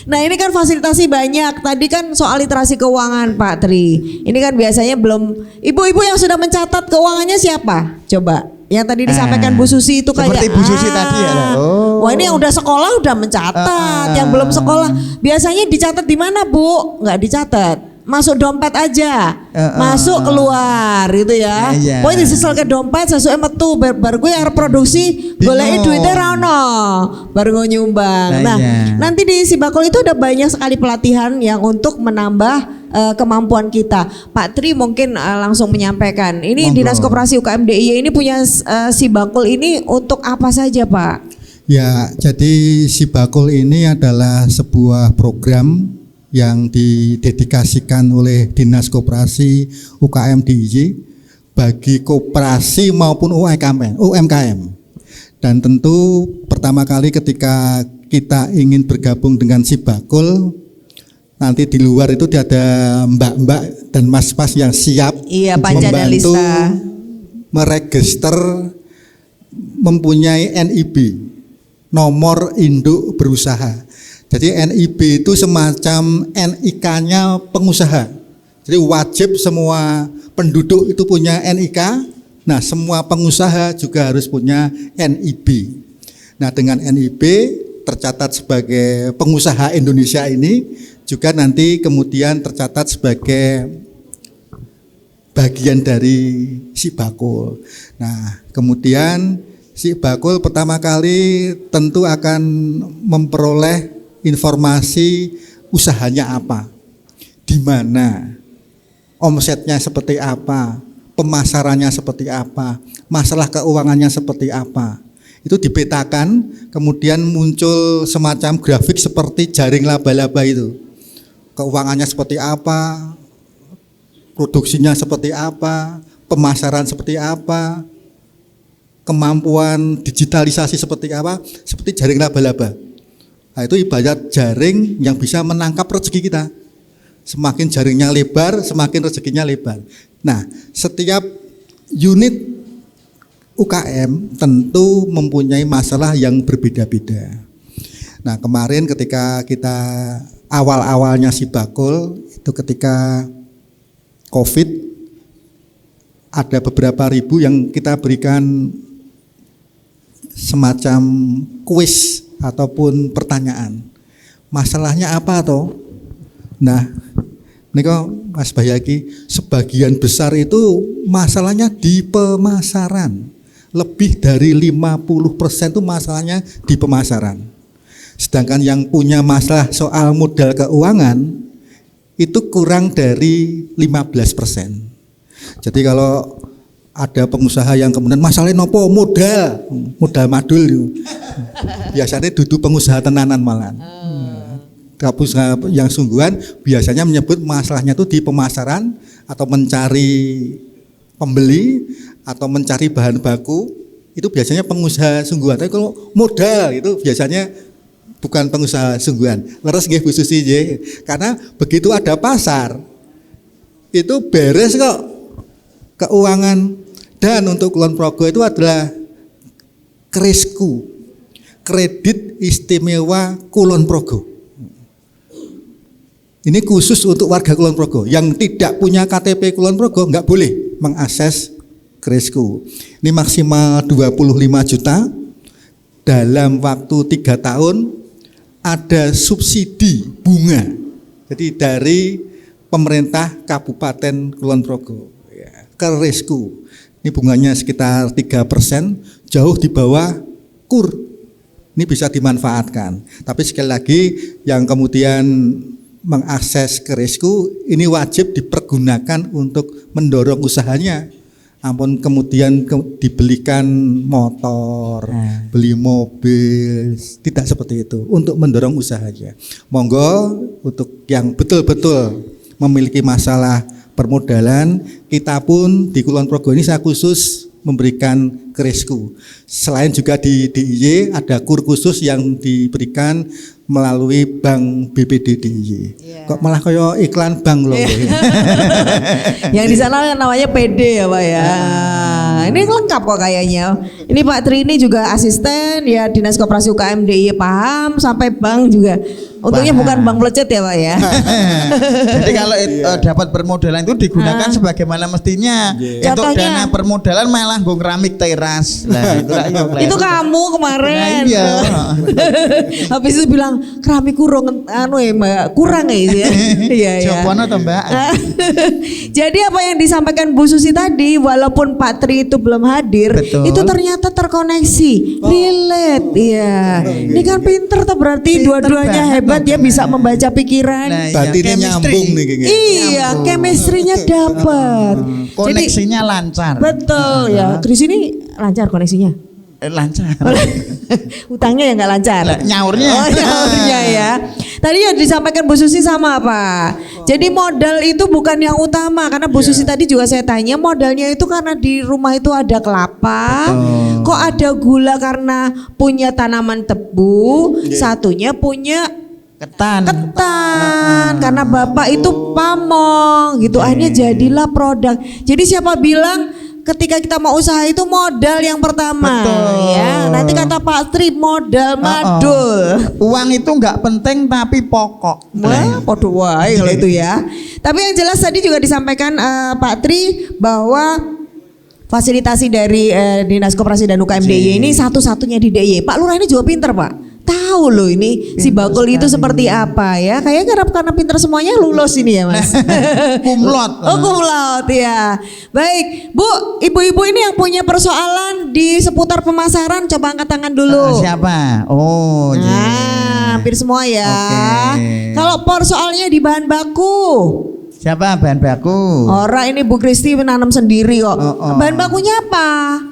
A: Nah ini kan fasilitasi banyak. Tadi kan soal literasi keuangan Pak Tri. Ini kan biasanya belum. Ibu-ibu yang sudah mencatat keuangannya siapa? Coba. Yang tadi disampaikan Bu Susi itu kayak
B: seperti Bu Susi tadi ya.
A: Wah ini yang udah sekolah udah mencatat. Yang belum sekolah biasanya dicatat di mana Bu? Nggak dicatat. Masuk dompet aja, masuk keluar gitu ya. Pokoknya disesel ke dompet, sesuai metu, baru gue yang produksi, boleh duitnya rano, baru gue nyumbang. Nah, nanti di Sibakul itu ada banyak sekali pelatihan yang untuk menambah kemampuan kita. Pak Tri mungkin langsung menyampaikan. Ini Dinas Koperasi UKM DIY ini punya Sibakul ini untuk apa saja Pak?
O: Ya, jadi Sibakul ini adalah sebuah program yang didedikasikan oleh Dinas Koperasi UKM DIY bagi koperasi maupun UMKM. Dan tentu pertama kali ketika kita ingin bergabung dengan Sibakul, nanti di luar itu ada mbak-mbak dan mas-mas yang siap membantu meregister mempunyai NIB, nomor induk berusaha. Jadi NIB itu semacam NIK-nya pengusaha. Jadi wajib semua penduduk itu punya NIK. Nah, semua pengusaha juga harus punya NIB. Nah, dengan NIB tercatat sebagai pengusaha Indonesia ini juga nanti kemudian tercatat sebagai bagian dari Sibakul. Nah, kemudian Sibakul pertama kali tentu akan memperoleh informasi usahanya apa, di mana, omsetnya seperti apa, pemasarannya seperti apa, masalah keuangannya seperti apa. Itu dipetakan, kemudian muncul semacam grafik seperti jaring laba-laba itu. Keuangannya seperti apa, produksinya seperti apa, pemasaran seperti apa, kemampuan digitalisasi seperti apa, seperti jaring laba-laba. Nah, itu ibarat jaring yang bisa menangkap rezeki kita. Semakin jaringnya lebar, semakin rezekinya lebar. Nah, setiap unit UKM tentu mempunyai masalah yang berbeda-beda. Nah, kemarin ketika kita awal-awalnya Sibakul, itu ketika COVID, ada beberapa ribu yang kita berikan semacam kuis ataupun pertanyaan. Masalahnya apa toh? Nah, Nika Mas Bayaki, sebagian besar itu masalahnya di pemasaran. Lebih dari 50% itu masalahnya di pemasaran. Sedangkan yang punya masalah soal modal keuangan itu kurang dari 15%. Jadi kalau ada pengusaha yang kemudian masalahnya nopo modal madul, biasanya duduk pengusaha tenanan malah. Pengusaha yang sungguhan biasanya menyebut masalahnya itu di pemasaran atau mencari pembeli atau mencari bahan baku, itu biasanya pengusaha sungguhan. Tapi kalau modal itu biasanya bukan pengusaha sungguhan. Leres nggih Bu Susi nggih. Karena begitu ada pasar itu beres kok keuangan. Dan untuk Kulon Progo itu adalah KRISKU, Kredit Istimewa Kulon Progo. Ini khusus untuk warga Kulon Progo. Yang tidak punya KTP Kulon Progo nggak boleh mengakses KRISKU. Ini maksimal 25 juta. Dalam waktu 3 tahun ada subsidi bunga. Jadi dari pemerintah Kabupaten Kulon Progo, ya, KRISKU. Ini bunganya sekitar 3%, jauh di bawah KUR. Ini bisa dimanfaatkan. Tapi sekali lagi yang kemudian mengakses KRISKU ini wajib dipergunakan untuk mendorong usahanya. Ampun kemudian dibelikan motor, beli mobil, tidak seperti itu. Untuk mendorong usahanya. Monggo untuk yang betul-betul memiliki masalah permodalan, kita pun di Kulon Progo ini saya khusus memberikan KRISKU. Selain juga di DIY ada KUR khusus yang diberikan melalui Bank BPD DIY. Kok malah kayak iklan bank loh.
A: Yang di sana namanya PD ya Pak ya. Ini lengkap kok kayaknya. Ini Pak Tri ini juga asisten ya Dinas Koperasi UKM DIY paham, sampai bank juga. Untungnya bukan bank pelecet ya Pak ya.
B: Jadi kalau dapat permodalan itu digunakan sebagaimana mestinya. Untuk dana permodalan malah gue keramik teras. Nah,
A: itu kamu kemarin.
B: Nah, iya.
A: Habis itu bilang keramik kurang Mbak, kurang ya. Iya ya.
B: Jawabannya tuh Mbak.
A: Jadi apa yang disampaikan Bu Susi tadi, walaupun Pak Tri itu belum hadir,
B: betul,
A: itu ternyata terkoneksi, relate. Iya. Ini kan pinter tuh berarti dua-duanya hebat ya, bisa membaca pikiran.
O: Nah, batinnya nyambung nih kayaknya.
A: Iya, chemistry-nya dapat.
B: Koneksinya lancar.
A: Betul ya. Kris ini lancar koneksinya.
B: Lancar.
A: Utangnya ya nggak lancar.
B: Nyaurnya.
A: Oh, nyaurnya ya. Tadi yang disampaikan Bu Susi sama apa? Jadi modal itu bukan yang utama, karena Bu Susi tadi juga saya tanya modalnya itu karena di rumah itu ada kelapa, kok ada gula karena punya tanaman tebu, satunya punya ketan karena bapak itu pamong gitu. Akhirnya jadilah produk. Jadi siapa bilang ketika kita mau usaha itu modal yang pertama. Ya, nanti kata Pak Tri modal madul.
B: Uang itu nggak penting tapi pokok.
A: Wah, podo wae kalau itu ya. Tapi yang jelas tadi juga disampaikan Pak Tri bahwa fasilitasi dari Dinas Koperasi dan UKM DIY ini satu-satunya di DIY. Pak Lurah ini juga pinter Pak. Tahu loh ini si bakul itu seperti apa ya. Kayaknya karena pinter semuanya lulus ini ya Mas.
B: Kumlot.
A: Oh kumlot ya. Baik Bu, ibu-ibu ini yang punya persoalan di seputar pemasaran coba angkat tangan dulu.
B: Siapa? Oh
A: hampir semua ya. Kalau persoalannya di bahan baku,
B: siapa bahan baku?
A: Orang ini Bu Kristi menanam sendiri kok. Bahan bakunya apa?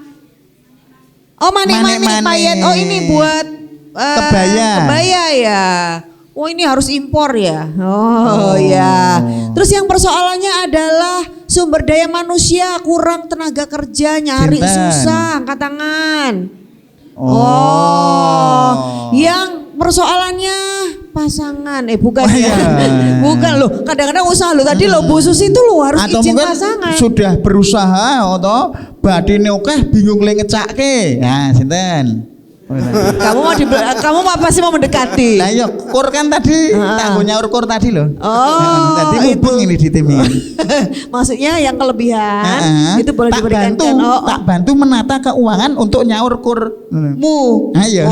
A: Oh manik-manik payet. Oh ini buat kebaya ya. Oh ini harus impor ya. Oh ya. Terus yang persoalannya adalah sumber daya manusia kurang tenaga kerja, nyari susah, angkat tangan. Yang persoalannya pasangan, bukan ya, bukan loh. Kadang-kadang usaha lo tadi lo Bu Susi itu lo harus
B: atau
A: izin pasangan.
B: Sudah berusaha atau badine akeh bingung le ngecake. Nah, sinten?
A: Kamu pasti mau mendekati.
B: Nah, iya, kur kan tadi tak nyaur kur tadi loh.
A: Oh,
B: tadi mumpung ini di tim ini.
A: Maksudnya yang kelebihan itu boleh diberikan kan?
B: Tak bantu menata keuangan untuk nyaur kur
A: mu.
B: Ayo.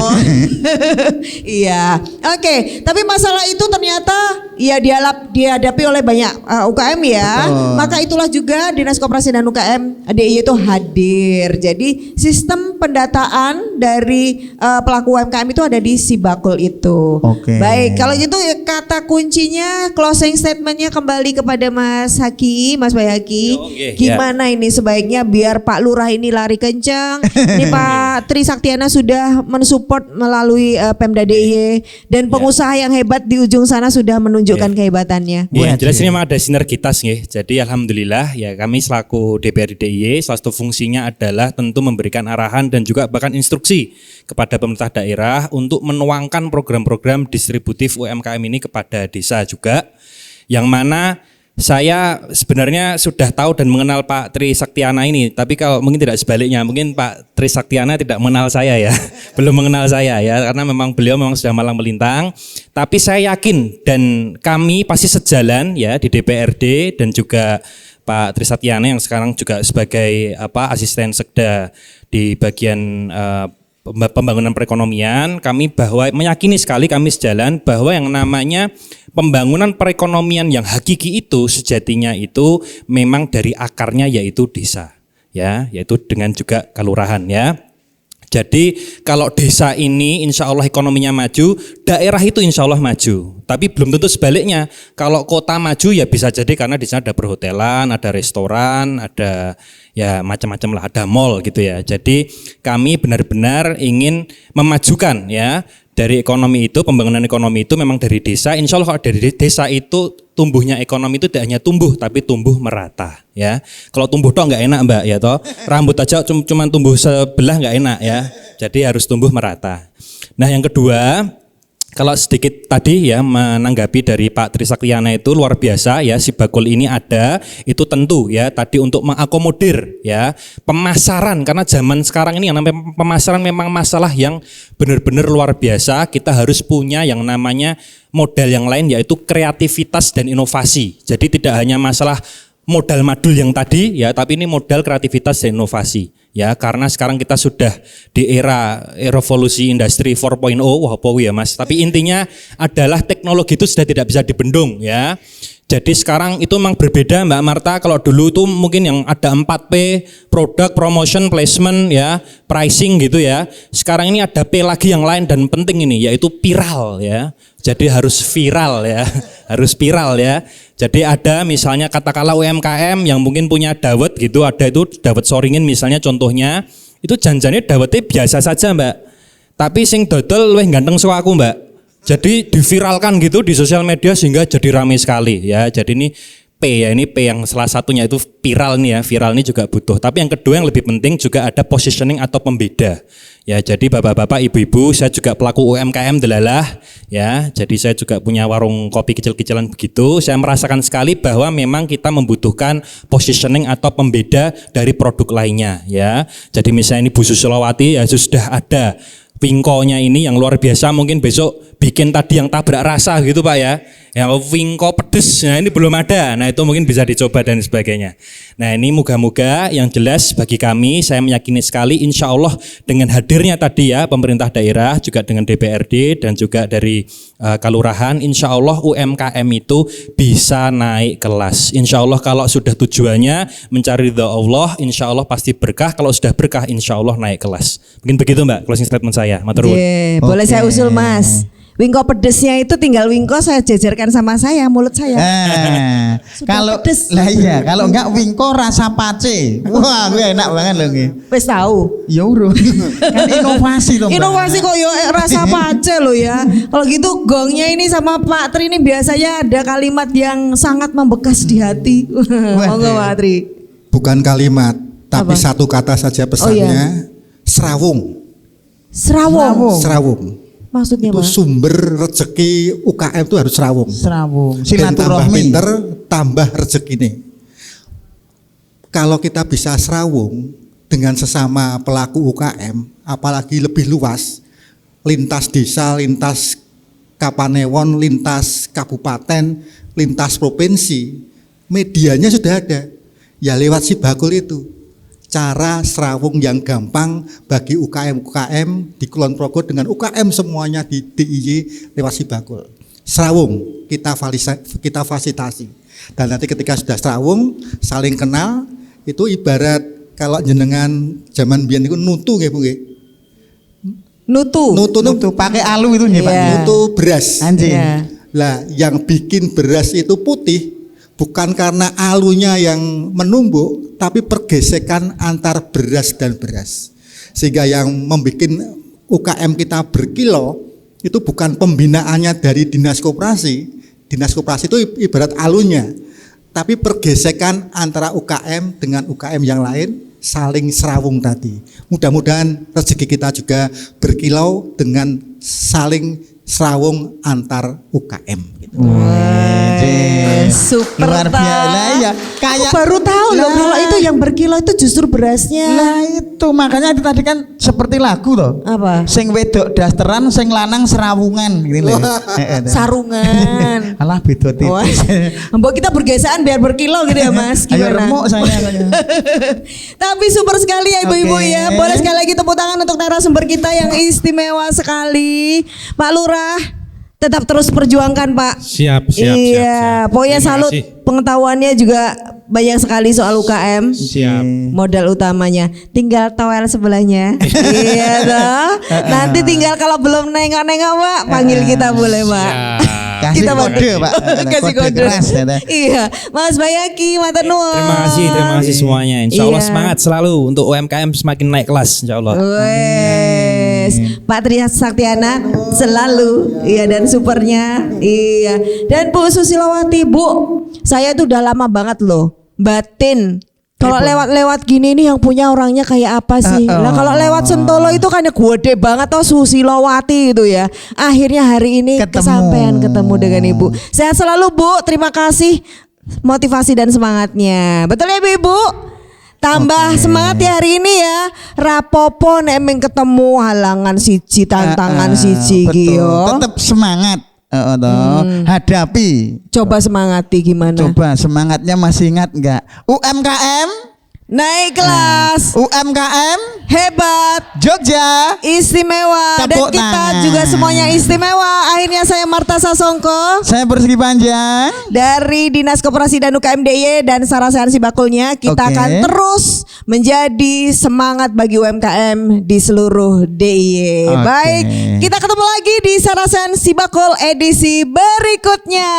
A: Iya. Oke, tapi masalah itu ternyata ya dihadapi oleh banyak UKM ya.
B: Betul.
A: Maka itulah juga Dinas Koperasi dan UKM DIY itu hadir. Jadi sistem pendataan dari pelaku UMKM itu ada di Sibakul itu.
B: Oke.
A: Baik, kalau gitu kata kuncinya closing statementnya kembali kepada Mas Haki, Mas Bayaki. Gimana ini sebaiknya biar Pak Lurah ini lari kencang. Ini Pak Tri Saktiana sudah mensupport melalui Pemda DIY dan pengusaha yang hebat di ujung sana sudah menunjukkan kehebatannya.
D: Iya, jelas ini memang ada sinergitas nih. Jadi alhamdulillah ya kami selaku DPRD DIY salah satu fungsinya adalah tentu memberikan arahan dan juga bahkan instruksi kepada pemerintah daerah untuk menuangkan program-program distributif UMKM ini kepada desa juga. Yang mana saya sebenarnya sudah tahu dan mengenal Pak Tri Saktiana ini, tapi kalau mungkin tidak sebaliknya, mungkin Pak Tri Saktiana tidak mengenal saya ya, belum mengenal saya ya, karena memang beliau memang sudah malang melintang. Tapi saya yakin dan kami pasti sejalan ya di DPRD dan juga Pak Tri Saktiana yang sekarang juga sebagai asisten sekda di bagian pembangunan perekonomian, kami bahwa meyakini sekali kami sejalan bahwa yang namanya pembangunan perekonomian yang hakiki itu sejatinya itu memang dari akarnya yaitu desa ya, yaitu dengan juga kelurahan ya. Jadi kalau desa ini insya Allah ekonominya maju, daerah itu insya Allah maju. Tapi belum tentu sebaliknya. Kalau kota maju ya bisa jadi karena di sana ada perhotelan, ada restoran, ada ya macam-macam lah, ada mall gitu ya. Jadi kami benar-benar ingin memajukan ya dari ekonomi itu, pembangunan ekonomi itu memang dari desa. Insya Allah kalau dari desa itu tumbuhnya ekonomi itu tidak hanya tumbuh tapi tumbuh merata ya. Kalau tumbuh toh nggak enak Mbak ya toh. Rambut aja cuma tumbuh sebelah nggak enak ya. Jadi harus tumbuh merata. Nah yang kedua, kalau sedikit tadi ya menanggapi dari Pak Tri Saktiana itu luar biasa ya, Sibakul ini ada itu tentu ya tadi untuk mengakomodir ya pemasaran, karena zaman sekarang ini yang namanya pemasaran memang masalah yang benar-benar luar biasa. Kita harus punya yang namanya modal yang lain yaitu kreativitas dan inovasi. Jadi tidak hanya masalah modal madul yang tadi ya, tapi ini modal kreativitas dan inovasi. Ya, karena sekarang kita sudah di era revolusi industri 4.0, wah apa ya Mas. Tapi intinya adalah teknologi itu sudah tidak bisa dibendung ya. Jadi sekarang itu memang berbeda Mbak Marta. Kalau dulu itu mungkin yang ada 4P, product, promotion, placement ya, pricing gitu ya. Sekarang ini ada P lagi yang lain dan penting ini yaitu viral ya. Jadi harus viral ya, harus viral ya. Jadi ada misalnya katakanlah UMKM yang mungkin punya dawet gitu, ada itu dawet soringin misalnya contohnya, itu janjane dawetnya biasa saja Mbak. Tapi sing dodol luwih ganteng saka aku Mbak. Jadi diviralkan gitu di sosial media sehingga jadi ramai sekali ya. Jadi ini P ya, ini P yang salah satunya itu viral nih ya. Viral ini juga butuh. Tapi yang kedua yang lebih penting juga ada positioning atau pembeda. Ya, jadi bapak-bapak, ibu-ibu, saya juga pelaku UMKM delalah ya. Jadi saya juga punya warung kopi kecil-kecilan begitu. Saya merasakan sekali bahwa memang kita membutuhkan positioning atau pembeda dari produk lainnya ya. Jadi misalnya ini Bu Susilowati ya sudah ada wingkonya ini yang luar biasa, mungkin besok bikin tadi yang tabrak rasa gitu Pak ya, yang wingko pedes, nah ini belum ada, nah itu mungkin bisa dicoba dan sebagainya. Nah ini moga-moga yang jelas bagi kami, saya meyakini sekali insya Allah dengan hadirnya tadi ya pemerintah daerah juga dengan DPRD dan juga dari kelurahan, insya Allah UMKM itu bisa naik kelas. Insya Allah kalau sudah tujuannya mencari ridha Allah, insya Allah pasti berkah, kalau sudah berkah insya Allah naik kelas. Mungkin begitu Mbak closing statement saya. Matur nuwun.
A: Boleh saya usul Mas. Wingko pedesnya itu tinggal wingko saya jajarkan sama saya, mulut saya.
B: Kalau lah iya, kalau enggak wingko rasa pace. Wah, gue enak banget loh nggih.
A: Wis tahu.
B: Ya urung. Kan inovasi loh.
A: Inovasi kok yo rasa pace loh ya. Kalau gitu gongnya ini sama Pak Tri ini biasanya ada kalimat yang sangat membekas di hati. Monggo Pak Tri.
O: Bukan kalimat, tapi satu kata saja pesannya. Serawung.
A: Serawung.
O: Serawung.
A: Maksudnya
O: itu
A: Pak?
O: Sumber rezeki UKM itu harus serawung.
B: Serawung.
O: Dan tambah pinter, tambah rezeki nih. Kalau kita bisa serawung dengan sesama pelaku UKM, apalagi lebih luas, lintas desa, lintas Kapanewon, lintas kabupaten, lintas provinsi, medianya sudah ada. Ya lewat Sibakul itu. Cara serawung yang gampang bagi UKM-UKM di Kulon Progo dengan UKM semuanya di DIY lewat Sibakul. serawung, kita fasilitasi. Dan nanti ketika sudah serawung, saling kenal, itu ibarat kalau jenengan zaman biyen itu nutu nggih Bu nggih.
A: Nutu
B: pakai alu itu nih Pak.
O: Nutu beras.
B: Anjing.
O: Lah yang bikin beras itu putih bukan karena alunya yang menumbuk, tapi pergesekan antar beras dan beras. Sehingga yang membuat UKM kita berkilau itu bukan pembinaannya dari dinas koperasi. Dinas koperasi itu ibarat alunya, tapi pergesekan antara UKM dengan UKM yang lain saling serawung tadi. Mudah-mudahan rezeki kita juga berkilau dengan saling serawung antar UKM. Gitu.
A: Super
B: luar biasa ya.
A: Kayak baru tahu loh kalau itu yang berkilau itu justru berasnya.
B: Nah itu makanya itu tadi kan seperti lagu toh.
A: Apa?
B: Sing wedok dasteran, sing lanang serawungan gitu loh.
A: Sarungan.
B: Alah beda tipis.
A: Mbok kita bergesaan biar berkilau gitu ya Mas.
B: Ayo
A: Gimana?
B: remuk saya.
A: Tapi super sekali ya ibu-ibu ya. Boleh sekali lagi tepuk tangan untuk narasumber kita yang istimewa sekali. Pak Lurah, tetap terus perjuangkan Pak.
C: Siap.
A: Iya, pokoknya salut pengetahuannya juga banyak sekali soal UKM.
C: Siap.
A: Modal utamanya. Tinggal towel sebelahnya. Iya toh. Nanti tinggal kalau belum nengok-nengok Pak, panggil kita boleh Pak.
B: Kasih
A: Kita
B: kode Pak.
A: Kasih kode.
B: Keras, ya.
A: Iya, Mas Bayaki, matur nuwun.
D: Terima kasih semuanya. Insya Allah
A: Iya.
D: semangat selalu untuk UMKM semakin naik kelas, Insya Allah.
A: Wes, Pak Tri Saktiana selalu, iya dan supernya, iya. Dan Bu Susilowati, Bu, saya tuh udah lama banget loh, batin. Kalau lewat-lewat gini nih yang punya orangnya kayak apa sih? Nah kalau lewat Sentolo itu kan gede banget tuh Susilowati gitu ya. Akhirnya hari ini kesampaian ketemu dengan Ibu. Sehat selalu Bu, terima kasih motivasi dan semangatnya. Betul ya Ibu? Tambah semangat ya hari ini ya. Rapopo nek meng ketemu halangan siji, tantangan siji gitu.
B: Tetap semangat. Hadapi.
A: Coba semangati gimana?
B: Coba semangatnya masih ingat enggak? UMKM
A: naik kelas.
B: UMKM
A: hebat.
B: Jogja
A: istimewa. Dan
B: Tepuk
A: kita
B: tangan.
A: juga semuanya istimewa. Akhirnya saya Marta Sasongko,
B: saya Persegi Panjang
A: dari Dinas Koperasi dan UKM DIY dan Sarasehan Sibakulnya. Kita akan terus menjadi semangat bagi UMKM di seluruh DIY. Baik, kita ketemu lagi di Sarasehan Sibakul edisi berikutnya.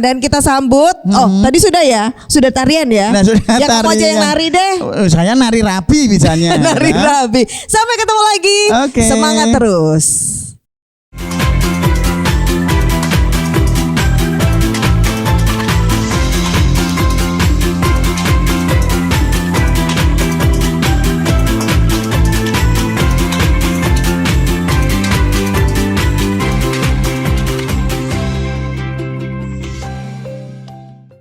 A: Dan kita sambut, tadi sudah ya? Sudah tarian ya?
B: Nah, sudah
A: yang kamu aja yang nari deh.
B: Saya nari rapi misalnya.
A: Nari rapi. Sampai ketemu lagi. Semangat terus.